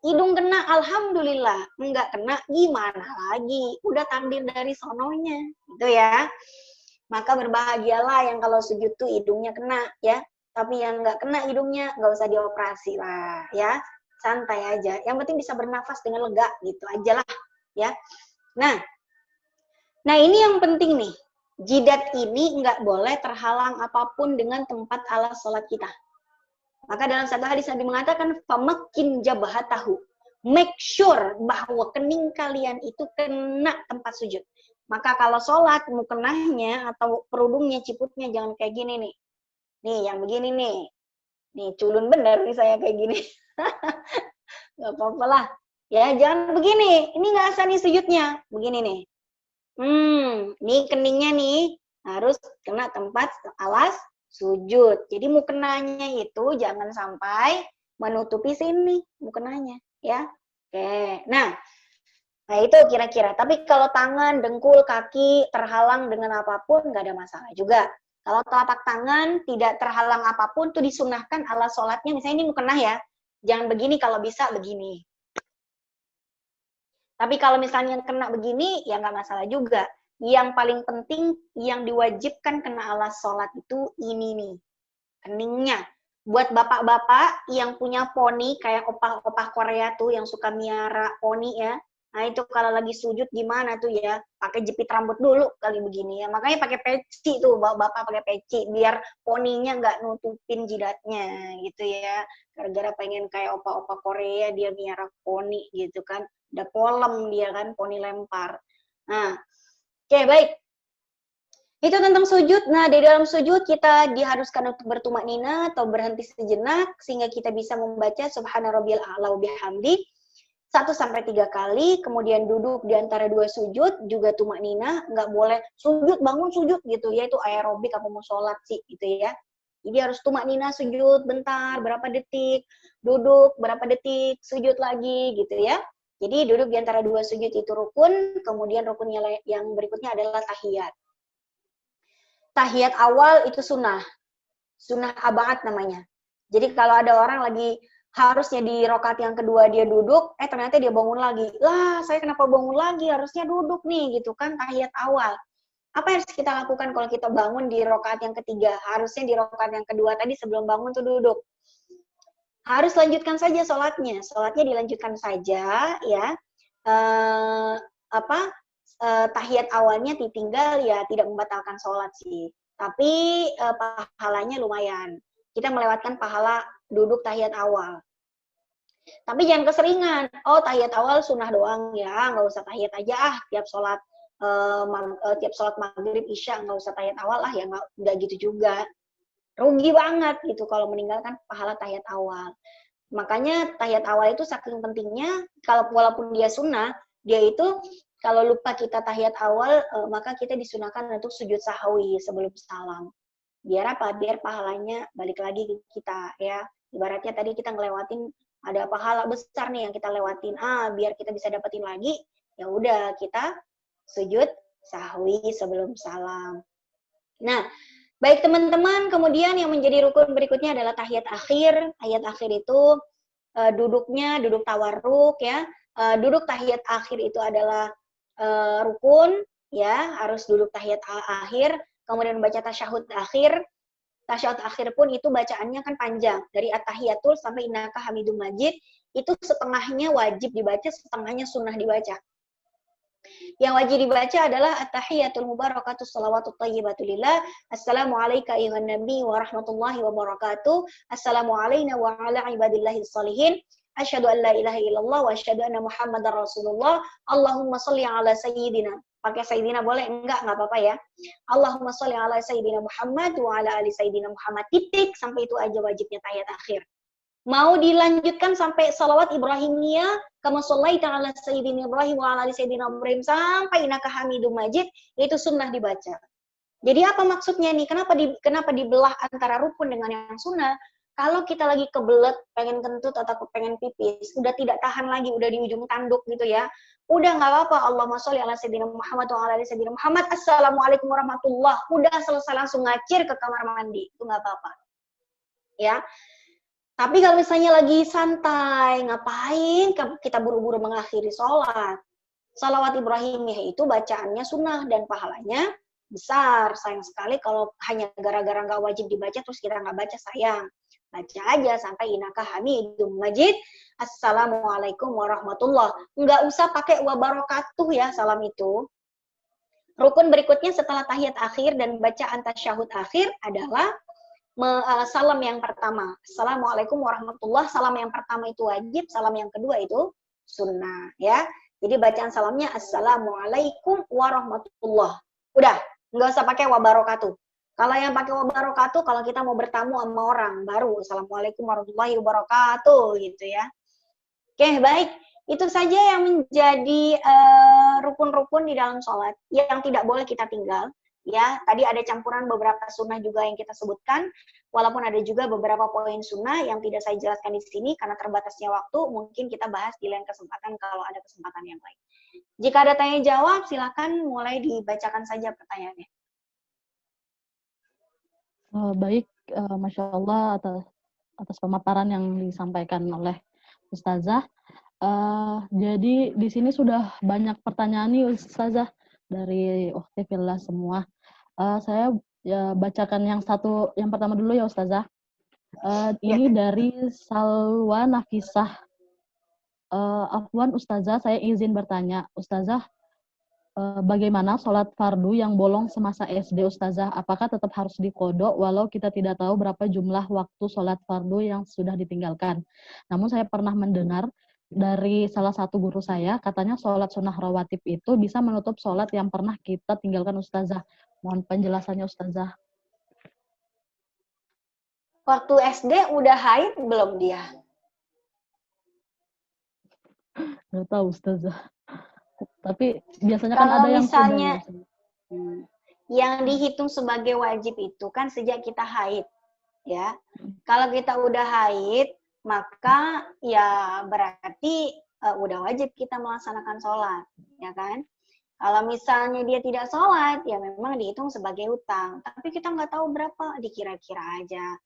Hidung kena, alhamdulillah. Enggak kena, gimana lagi? Udah takdir dari sononya. Gitu ya. Maka berbahagialah yang kalau sujud tuh hidungnya kena, ya. Tapi yang enggak kena hidungnya, enggak usah dioperasi lah, ya. Santai aja. Yang penting bisa bernafas dengan lega, gitu aja lah, ya. Nah ini yang penting nih. Jidat ini enggak boleh terhalang apapun dengan tempat alas sholat kita. Maka dalam satu hadis Nabi mengatakan, famakin jabhatahu. Make sure bahwa kening kalian itu kena tempat sujud. Maka kalau sholat, mukenahnya atau kerudungnya, ciputnya jangan kayak gini nih. Nih, yang begini nih. Nih, culun bener nih saya kayak gini. Gak apa-apa lah. Ya, jangan begini. Ini nggak asal nih sujudnya. Begini nih. Nih keningnya nih harus kena tempat alas sujud. Jadi mukenanya itu jangan sampai menutupi sini mukenanya, ya. Oke. Nah itu kira-kira. Tapi kalau tangan, dengkul, kaki terhalang dengan apapun nggak ada masalah juga. Kalau telapak tangan tidak terhalang apapun tuh disunahkan alas sholatnya. Misalnya ini mukenah ya. Jangan begini, kalau bisa begini. Tapi kalau misalnya kena begini ya nggak masalah juga. Yang paling penting, yang diwajibkan kena alas sholat itu ini nih, keningnya. Buat bapak-bapak yang punya poni, kayak opah-opah Korea tuh, yang suka miara poni ya. Nah itu kalau lagi sujud gimana tuh ya, pakai jepit rambut dulu kali begini ya. Makanya pakai peci tuh, bapak pakai peci, biar poninya nggak nutupin jidatnya gitu ya. Gara-gara pengen kayak opah-opah Korea, dia miara poni gitu kan. Ada polem dia kan, poni lempar. Nah, oke, baik. Itu tentang sujud. Nah, di dalam sujud kita diharuskan untuk bertumaknina atau berhenti sejenak sehingga kita bisa membaca subhana rabbiyal a'la wa bihamdi 1-3 kali, kemudian duduk di antara 2 sujud, juga tumakninah, nggak boleh sujud, bangun sujud gitu ya, itu aerobik apa mau sholat sih gitu ya. Jadi harus tumakninah sujud bentar, berapa detik, duduk berapa detik, sujud lagi gitu ya. Jadi duduk di antara 2 sujud itu rukun, kemudian rukunnya yang berikutnya adalah tahiyat. Tahiyat awal itu sunnah abad namanya. Jadi kalau ada orang lagi harusnya di rokaat yang kedua dia duduk, ternyata dia bangun lagi. Lah, saya kenapa bangun lagi? Harusnya duduk nih, gitu kan, tahiyat awal. Apa yang harus kita lakukan kalau kita bangun di rokaat yang ketiga? Harusnya di rokaat yang kedua tadi sebelum bangun tuh duduk. Harus lanjutkan saja sholatnya. Sholatnya dilanjutkan saja, ya. Tahiyat awalnya ditinggal ya tidak membatalkan sholat sih. Tapi pahalanya lumayan. Kita melewatkan pahala duduk tahiyat awal. Tapi jangan keseringan. Oh, tahiyat awal sunnah doang ya, nggak usah tahiyat aja tiap sholat maghrib isya nggak usah tahiyat awal ya, nggak gitu juga. Rugi banget gitu kalau meninggalkan pahala tahiyat awal. Makanya tahiyat awal itu saking pentingnya, kalau walaupun dia sunnah, dia itu kalau lupa kita tahiyat awal, maka kita disunahkan untuk sujud sahwi sebelum salam. Biar apa? Biar pahalanya balik lagi ke kita ya. Ibaratnya tadi kita ngelewatin ada pahala besar nih yang kita lewatin. Biar kita bisa dapetin lagi, ya udah kita sujud sahwi sebelum salam. Nah, baik teman-teman, kemudian yang menjadi rukun berikutnya adalah tahiyat akhir. Tahiyat akhir itu duduknya duduk tawarruk ya. Duduk tahiyat akhir itu adalah rukun ya, harus duduk tahiyat akhir. Kemudian baca tasyahud akhir. Tasyahud akhir pun itu bacaannya kan panjang. Dari at-tahiyatul sampai innaka hamidum majid. Itu setengahnya wajib dibaca, setengahnya sunnah dibaca. Yang wajib dibaca adalah at-tahiyatul mubarakatus salawatut thayyibatu lillah. Assalamu alayka ayyuhan nabi wa rahmatullahi wa barakatuh. Assalamu alayna wa ala ibadillahis shalihin. Asyhadu an la ilaha illallah wa asyhadu anna Muhammadar Rasulullah. Allahumma shalli ala sayyidina. Pakai sayyidina boleh? Enggak apa-apa ya. Allahumma shalli ala sayyidina Muhammad wa ala ali sayyidina Muhammad. Titik, sampai itu aja wajibnya tahiyat akhir. Mau dilanjutkan sampai salawat Ibrahimiyah, kama shallaita ala sayyidina Ibrahim wa ala ali sayyidina Ibrahim sampai innaka hamidum majid, itu sunnah dibaca. Jadi apa maksudnya nih? Kenapa dibelah antara rukun dengan yang sunnah? Kalau kita lagi kebelet, pengen kentut atau pengen pipis, udah tidak tahan lagi, udah di ujung tanduk gitu ya, udah nggak apa-apa, Allahumma sholli ala sayyidina Muhammad wa ala ali sayyidina Muhammad, assalamualaikum warahmatullah, udah selesai langsung ngacir ke kamar mandi, itu nggak apa-apa. Ya. Tapi kalau misalnya lagi santai, ngapain kita buru-buru mengakhiri sholat? Salawat Ibrahimiyah itu bacaannya sunnah dan pahalanya besar. Sayang sekali kalau hanya gara-gara nggak wajib dibaca terus kita nggak baca, sayang. Baca aja sampai innaka hamidum majid. Assalamualaikum warahmatullah. Nggak usah pakai wa barakatuh ya salam itu. Rukun berikutnya setelah tahiyat akhir dan bacaan tasyahud akhir adalah salam yang pertama. Assalamualaikum warahmatullah. Salam yang pertama itu wajib, salam yang kedua itu sunnah ya. Jadi bacaan salamnya assalamualaikum warahmatullah. Udah, nggak usah pakai wa barakatuh. Kalau yang pakai wa barakatuh, kalau kita mau bertamu sama orang baru, assalamualaikum warahmatullahi wabarakatuh gitu ya. Oke, baik. Itu saja yang menjadi rukun-rukun di dalam sholat yang tidak boleh kita tinggal. Ya, tadi ada campuran beberapa sunnah juga yang kita sebutkan, walaupun ada juga beberapa poin sunnah yang tidak saya jelaskan di sini karena terbatasnya waktu, mungkin kita bahas di lain kesempatan kalau ada kesempatan yang lain. Jika ada tanya jawab, silakan mulai dibacakan saja pertanyaannya. Baik, Masya Allah atas pemaparan yang disampaikan oleh Ustazah. Jadi di sini sudah banyak pertanyaan nih Ustazah dari Ukhti Fillah semua. Saya bacakan yang pertama dulu ya Ustazah. Ini dari Salwa Nafisah. Afwan Ustazah, saya izin bertanya. Ustazah, bagaimana sholat fardu yang bolong semasa SD Ustazah? Apakah tetap harus diqodho walau kita tidak tahu berapa jumlah waktu sholat fardu yang sudah ditinggalkan? Namun saya pernah mendengar dari salah satu guru saya, katanya sholat sunnah rawatib itu bisa menutup sholat yang pernah kita tinggalkan Ustazah. Mohon penjelasannya Ustazah. Waktu SD udah haid belum dia? Nggak tahu Ustazah. Tapi biasanya kan Kalau ada yang misalnya sudah. yang dihitung sebagai wajib itu kan sejak kita haid, ya. Kalau kita udah haid, maka ya berarti udah wajib kita melaksanakan sholat, ya kan? Kalau misalnya dia tidak sholat, ya memang dihitung sebagai hutang. Tapi kita nggak tahu berapa, dikira-kira aja.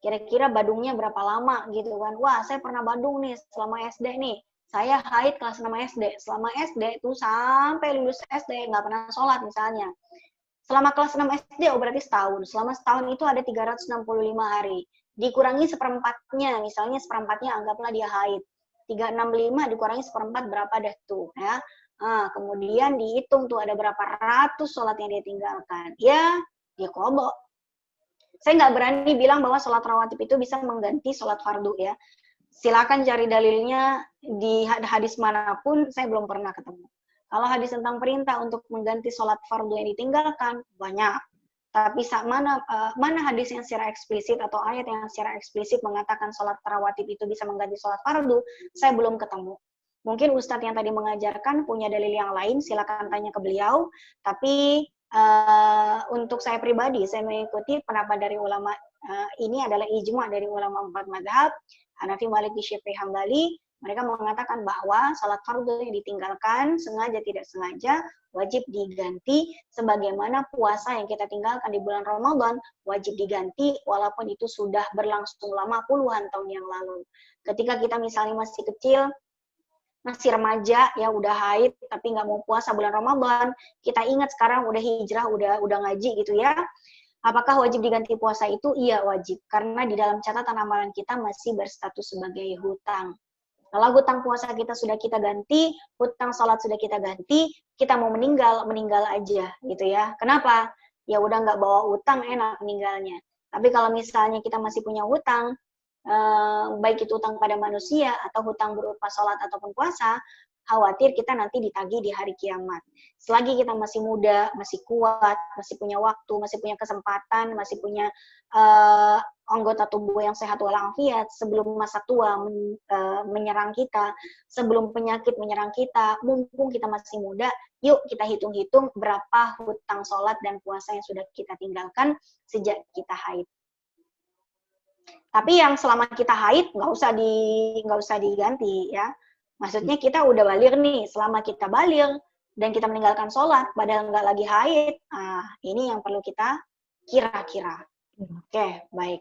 Kira-kira badungnya berapa lama gitu kan. Wah, saya pernah badung nih selama SD nih. Saya haid kelas 6 SD. Selama SD itu sampai lulus SD, nggak pernah sholat misalnya. Selama kelas 6 SD, oh berarti setahun. Selama setahun itu ada 365 hari. Dikurangi seperempatnya, misalnya seperempatnya anggaplah dia haid. 365 dikurangi seperempat berapa dah tuh, ya. Kemudian dihitung tuh ada berapa ratus sholat yang dia tinggalkan. Ya, dia qadha. Saya nggak berani bilang bahwa sholat rawatib itu bisa mengganti sholat fardu ya. Silakan cari dalilnya di hadis manapun, saya belum pernah ketemu. Kalau hadis tentang perintah untuk mengganti sholat fardu yang ditinggalkan, banyak. Tapi mana hadis yang secara eksplisit atau ayat yang secara eksplisit mengatakan sholat rawatib itu bisa mengganti sholat fardu, saya belum ketemu. Mungkin Ustadz yang tadi mengajarkan punya dalil yang lain, silakan tanya ke beliau. Tapi untuk saya pribadi, saya mengikuti pendapat dari ulama ini adalah ijma dari ulama 4 mazhab, Hanafi, Maliki, Syafi'i, Hambali. Mereka mengatakan bahwa salat fardu yang ditinggalkan sengaja tidak sengaja wajib diganti, sebagaimana puasa yang kita tinggalkan di bulan Ramadan wajib diganti walaupun itu sudah berlangsung lama puluhan tahun yang lalu. Ketika kita misalnya masih kecil, masih remaja ya udah haid tapi nggak mau puasa bulan Ramadan, kita ingat sekarang udah hijrah, udah ngaji gitu ya. Apakah wajib diganti puasa itu? Iya wajib, karena di dalam catatan amalan kita masih berstatus sebagai hutang. Kalau hutang puasa kita sudah kita ganti, hutang sholat sudah kita ganti, kita mau meninggal aja gitu ya. Kenapa? Ya udah nggak bawa hutang, enak meninggalnya. Tapi kalau misalnya kita masih punya hutang, baik itu hutang pada manusia atau hutang berupa sholat ataupun puasa, khawatir kita nanti ditagih di hari kiamat. Selagi kita masih muda, masih kuat, masih punya waktu, masih punya kesempatan, masih punya anggota tubuh yang sehat walafiat, sebelum masa tua menyerang kita, sebelum penyakit menyerang kita, mumpung kita masih muda, yuk kita hitung-hitung berapa hutang sholat dan puasa yang sudah kita tinggalkan sejak kita haid. Tapi yang selama kita haid nggak usah diganti ya. Maksudnya kita udah baligh nih, selama kita baligh dan kita meninggalkan sholat, padahal nggak lagi haid, ini yang perlu kita kira-kira. Oke, baik.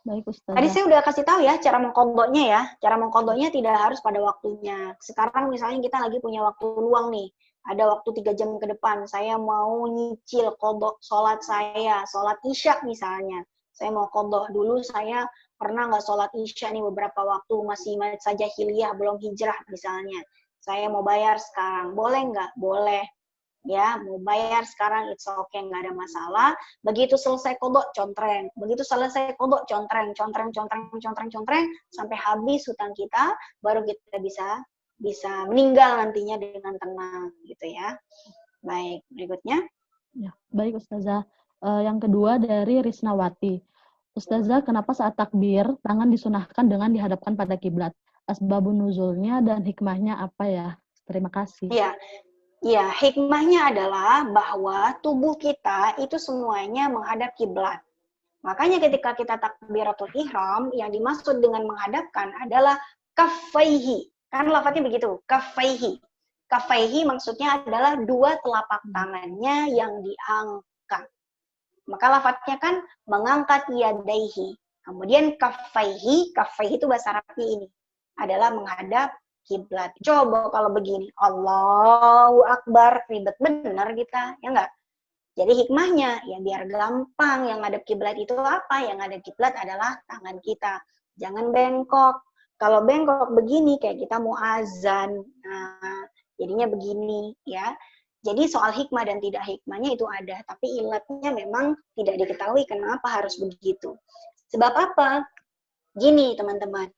Baik, Ustazah. Tadi saya udah kasih tahu ya cara mengqadhanya ya. Cara mengqadhanya tidak harus pada waktunya. Sekarang misalnya kita lagi punya waktu luang nih, ada waktu 3 jam ke depan, saya mau nyicil qadha sholat saya, sholat isya misalnya. Saya mau qadha dulu, saya pernah nggak sholat isya nih beberapa waktu, masih saja hiliyah, belum hijrah misalnya. Saya mau bayar sekarang, boleh nggak? Boleh. Ya, mau bayar sekarang, it's okay, nggak ada masalah. Begitu selesai qadha, contreng. Begitu selesai qadha, contreng, sampai habis hutang kita, baru kita bisa meninggal nantinya dengan tenang, gitu ya. Baik, berikutnya. Ya, baik Ustazah. Yang kedua dari Risnawati. Ustazah, kenapa saat takbir tangan disunahkan dengan dihadapkan pada kiblat? Asbabun nuzulnya dan hikmahnya apa ya? Terima kasih. Ya, hikmahnya adalah bahwa tubuh kita itu semuanya menghadap kiblat. Makanya ketika kita takbiratul ihram, yang dimaksud dengan menghadapkan adalah kaffaihi. Kan lafadznya begitu, kaffaihi. Kaffaihi maksudnya adalah dua telapak tangannya yang diangkat. Maka lafadznya kan mengangkat yadaihi. Kemudian kaffaihi itu bahasa Arabi ini adalah menghadap kiblat. Coba kalau begini, Allahu Akbar, ribet benar kita, ya enggak? Jadi hikmahnya, ya biar gampang, yang ngadep kiblat itu apa? Yang ngadep kiblat adalah tangan kita. Jangan bengkok. Kalau bengkok begini, kayak kita mau azan. Nah, jadinya begini, ya. Jadi soal hikmah dan tidak hikmahnya itu ada, tapi ilatnya memang tidak diketahui kenapa harus begitu. Sebab apa? Gini teman-teman,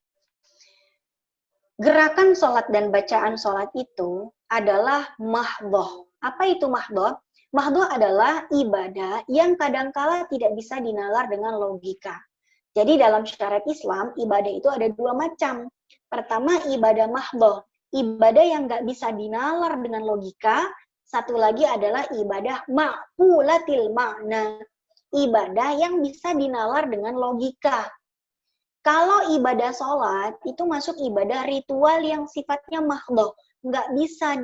gerakan sholat dan bacaan sholat itu adalah mahdhoh. Apa itu mahdhoh? Mahdhoh adalah ibadah yang kadangkala tidak bisa dinalar dengan logika. Jadi dalam syariat Islam, ibadah itu ada dua macam. Pertama, ibadah mahdhoh. ibadah yang nggak bisa dinalar dengan logika, satu lagi adalah ibadah ma'qulatil makna, ibadah yang bisa dinalar dengan logika. Kalau ibadah sholat itu masuk ibadah ritual yang sifatnya mahdhah, nggak bisa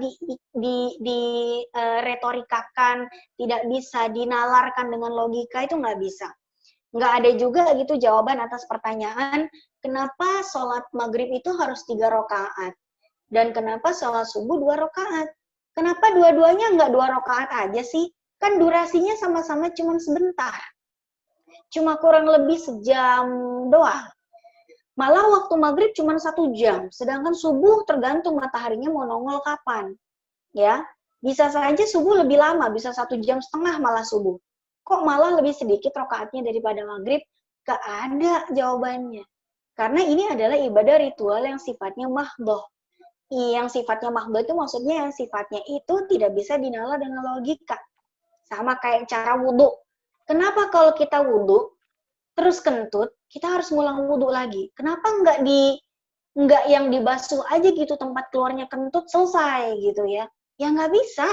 retorikakan, tidak bisa dinalarkan dengan logika, itu nggak bisa. Nggak ada juga gitu jawaban atas pertanyaan kenapa sholat maghrib itu harus 3 rakaat dan kenapa sholat subuh 2 rakaat. Kenapa dua-duanya nggak 2 rakaat aja sih? Kan durasinya sama-sama cuma sebentar. Cuma kurang lebih sejam doang. Malah waktu maghrib cuma 1 jam, sedangkan subuh tergantung mataharinya mau nongol kapan. Ya, bisa saja subuh lebih lama, bisa 1,5 jam malah subuh. Kok malah lebih sedikit rakaatnya daripada maghrib? Gak ada jawabannya. Karena ini adalah ibadah ritual yang sifatnya mahdhah. Yang sifatnya mahdhah itu maksudnya yang sifatnya itu tidak bisa dinalar dengan logika. Sama kayak cara wudhu. Kenapa kalau kita wudhu, terus kentut, kita harus ngulang wudhu lagi? Kenapa nggak yang dibasuh aja gitu tempat keluarnya kentut selesai gitu ya? Ya nggak bisa.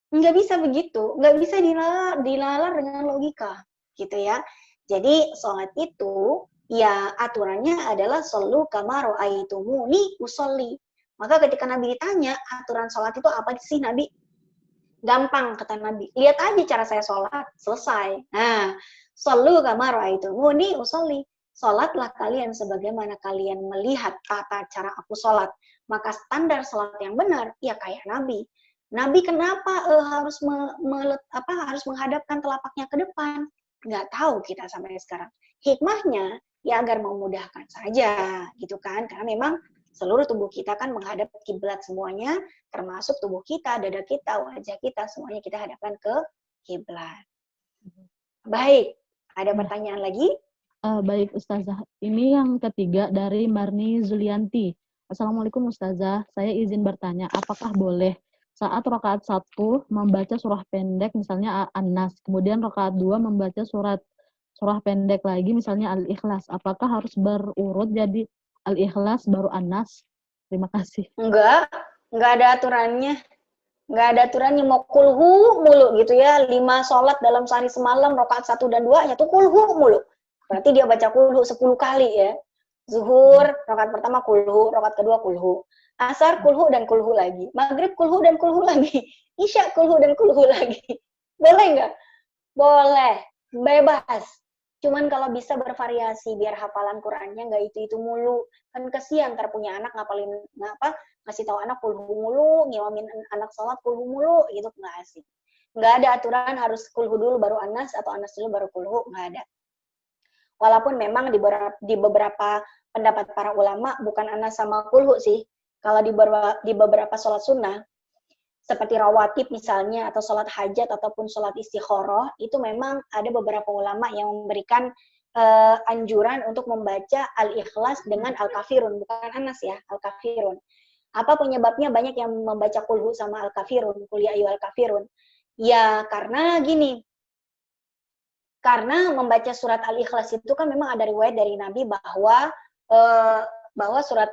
Nggak bisa begitu, nggak bisa dinalar dengan logika, gitu ya. Jadi sholat itu, ya aturannya adalah shollu kama ra'aitumuni usolli. Maka ketika Nabi ditanya, aturan sholat itu apa sih Nabi? Gampang, kata Nabi. Lihat aja cara saya sholat, selesai. Nah, shollu kama ra'aitumuni usolli. Sholatlah kalian sebagaimana kalian melihat tata cara aku sholat. Maka standar sholat yang benar, ya kayak Nabi. Nabi kenapa harus harus menghadapkan telapaknya ke depan? Nggak tahu kita sampai sekarang. Hikmahnya ya agar memudahkan saja, gitu kan? Karena memang seluruh tubuh kita kan menghadap kiblat semuanya, termasuk tubuh kita, dada kita, wajah kita, semuanya kita hadapkan ke kiblat. Baik, ada pertanyaan lagi? Baik Ustazah, ini yang ketiga dari Marni Zulianti. Assalamualaikum Ustazah, saya izin bertanya, apakah boleh saat rakaat 1 membaca surah pendek misalnya An-Nas, kemudian rakaat 2 membaca surah pendek lagi misalnya Al-Ikhlas, apakah harus berurut jadi Al-Ikhlas baru An-Nas? Terima kasih. Enggak ada aturannya. Enggak ada aturannya, mau kulhu mulu gitu ya. 5 sholat dalam sehari semalam, rakaat 1 dan 2 ya tuh kulhu mulu. Berarti dia baca kulhu 10 kali ya. Zuhur, rakaat pertama kulhu, rakaat kedua kulhu. Asar kulhu dan kulhu lagi. Maghrib kulhu dan kulhu lagi. Isya kulhu dan kulhu lagi. Boleh nggak? Boleh. Bebas. Cuman kalau bisa bervariasi biar hafalan Qur'annya nggak itu mulu. Kan kesian ntar punya anak ngapalin ngasih tahu anak kulhu mulu, ngimamin anak sholat kulhu mulu, gitu nggak asik. Nggak ada aturan harus kulhu dulu baru anas atau anas dulu baru kulhu, nggak ada. Walaupun memang di beberapa pendapat para ulama bukan anas sama kulhu sih. Kalau di beberapa sholat sunnah, seperti rawatib misalnya, atau sholat hajat, ataupun sholat istikharah, itu memang ada beberapa ulama yang memberikan anjuran untuk membaca Al-Ikhlas dengan Al-Kafirun, bukan Anas ya, Al-Kafirun. Apa penyebabnya banyak yang membaca kulhu sama Al-Kafirun, Qul ya ayyuhal kafirun? Ya karena gini, karena membaca surat Al-Ikhlas itu kan memang ada riwayat dari Nabi bahwa surat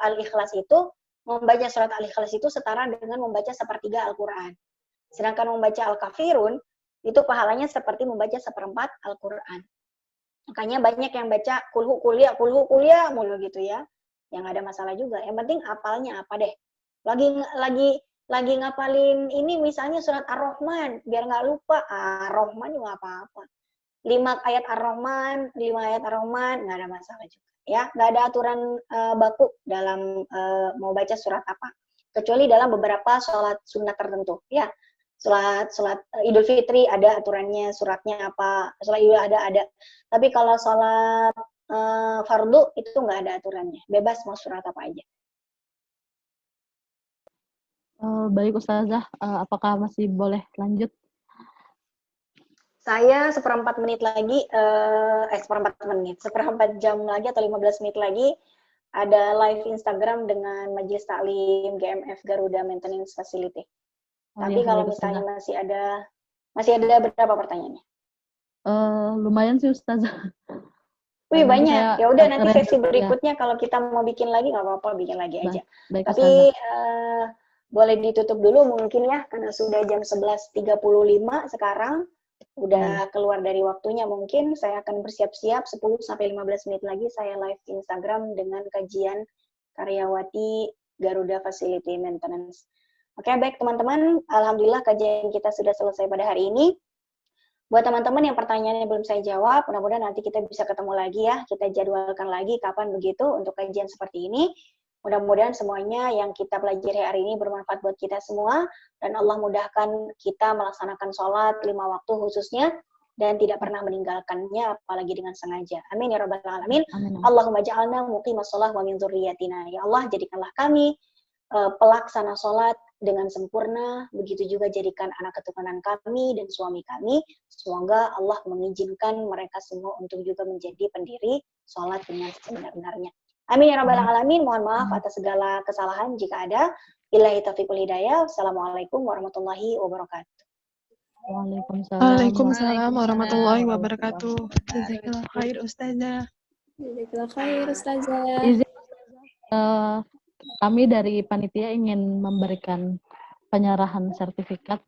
Al-Ikhlas itu, membaca surat Al-Ikhlas itu setara dengan membaca sepertiga Al-Quran. Sedangkan membaca Al-Kafirun, itu pahalanya seperti membaca seperempat Al-Quran. Makanya banyak yang baca kulhu kuliah mulu gitu ya. Yang ada masalah juga. Yang penting apalnya apa deh. Lagi ngapalin ini misalnya surat Ar-Rahman, biar nggak lupa. Ar-Rahman juga apa-apa. 5 ayat Ar-Rahman, nggak ada masalah juga. Ya, nggak ada aturan baku dalam mau baca surat apa, kecuali dalam beberapa sholat sunnah tertentu. Ya, sholat Idul Fitri ada aturannya, suratnya apa, sholat Idul ada. Tapi kalau sholat fardu itu nggak ada aturannya, bebas mau surat apa aja. Baik Ustazah, apakah masih boleh lanjut? Saya seperempat jam lagi atau 15 menit lagi ada live Instagram dengan Majelis Taklim GMF Garuda Maintenance Facility. Tapi kalau misalnya masih ada berapa pertanyaannya? Lumayan sih Ustazah. Wih, nanti banyak. saya Ya udah nanti render sesi ya. berikutnya kalau kita mau bikin lagi nggak apa-apa, bikin lagi aja. Baik, Tapi Ustazah. boleh ditutup dulu mungkin ya, karena sudah jam 11.35 sekarang. Udah keluar dari waktunya mungkin. Saya akan bersiap-siap 10-15 menit lagi saya live Instagram dengan kajian Karyawati Garuda Facility Maintenance. Oke, baik teman-teman. Alhamdulillah kajian kita sudah selesai pada hari ini. Buat teman-teman yang pertanyaannya belum saya jawab, mudah-mudahan nanti kita bisa ketemu lagi ya. Kita jadwalkan lagi kapan begitu untuk kajian seperti ini. Mudah-mudahan semuanya yang kita pelajari hari ini bermanfaat buat kita semua. Dan Allah mudahkan kita melaksanakan sholat 5 waktu khususnya. Dan tidak pernah meninggalkannya, apalagi dengan sengaja. Amin ya rabbal alamin. Allahumma ja'alna muqimas sholah wa min dzurriyyatina. Ya Allah, jadikanlah kami pelaksana sholat dengan sempurna, begitu juga jadikan anak keturunan kami dan suami kami. Semoga Allah mengizinkan mereka semua untuk juga menjadi pendiri sholat dengan sebenar-benarnya. Amin ya rabbal alamin. Mohon maaf atas segala kesalahan jika ada. Billahi taufiq wal hidayah. Wassalamualaikum warahmatullahi wabarakatuh. Waalaikumsalam warahmatullahi wabarakatuh. Jazakallah khair Ustazah. Jazakallah khair Ustazah. Izin, kami dari panitia ingin memberikan penyerahan sertifikat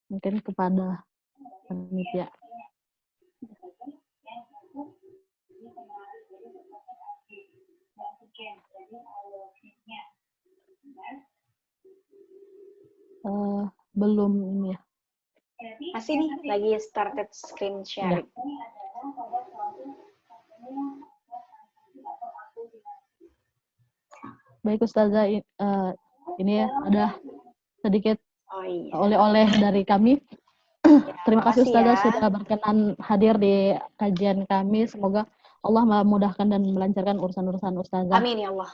mungkin kepada panitia. Belum ini ya. Masih nih, lagi started screen sharing. Ya. Baik Ustazah, ini ya ada sedikit oleh-oleh dari kami. Terima kasih Ustazah sudah berkenan hadir di kajian kami. Semoga Allah memudahkan dan melancarkan urusan-urusan Ustazah. Amin ya Allah.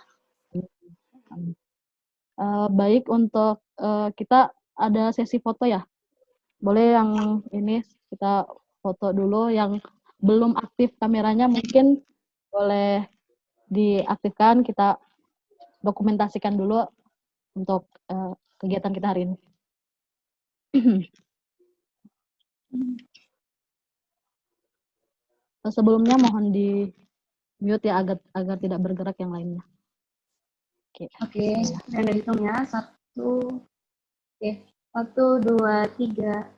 Baik, untuk kita ada sesi foto ya. Boleh yang ini kita foto dulu, yang belum aktif kameranya mungkin boleh diaktifkan, kita dokumentasikan dulu untuk kegiatan kita hari ini. Sebelumnya mohon di mute ya agar tidak bergerak yang lainnya. Oke, ada hitung ya. 1, 2, 3.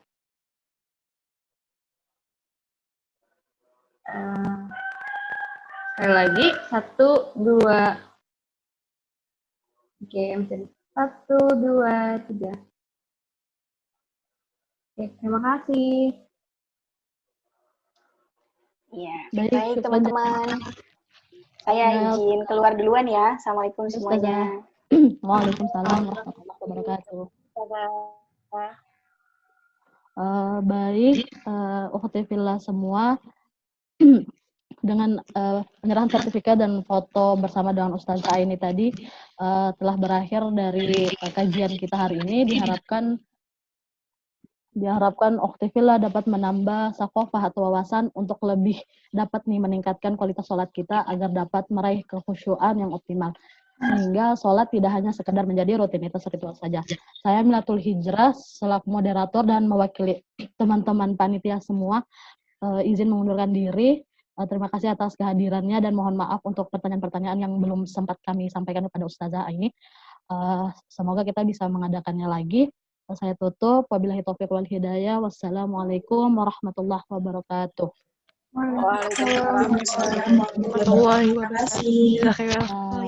Sekali lagi, 1, 2. Oke, misalnya 1, 2, 3. Oke, terima kasih. Ya, baik teman-teman. Saya izin keluar duluan ya. Assalamualaikum semuanya. Waalaikumsalam warahmatullahi wabarakatuh. Baik, ukhti fillah semua, dengan penyerahan sertifikat dan foto bersama dengan Ustazah Aini tadi telah berakhir dari kajian kita hari ini. Diharapkan ukhti fillah dapat menambah saqafah atau wawasan untuk lebih dapat meningkatkan kualitas sholat kita agar dapat meraih kekhusyuan yang optimal. Sehingga sholat tidak hanya sekedar menjadi rutinitas ritual saja. Saya Milatul Hijrah selaku moderator dan mewakili teman-teman panitia semua izin mengundurkan diri. Terima kasih atas kehadirannya dan mohon maaf untuk pertanyaan-pertanyaan yang belum sempat kami sampaikan kepada Ustazah ini. Semoga kita bisa mengadakannya lagi. Saya tutup. Wabillahi taufiq wal hidayah. Wassalamualaikum warahmatullahi wabarakatuh. Waalaikumsalam warahmatullahi wabarakatuh.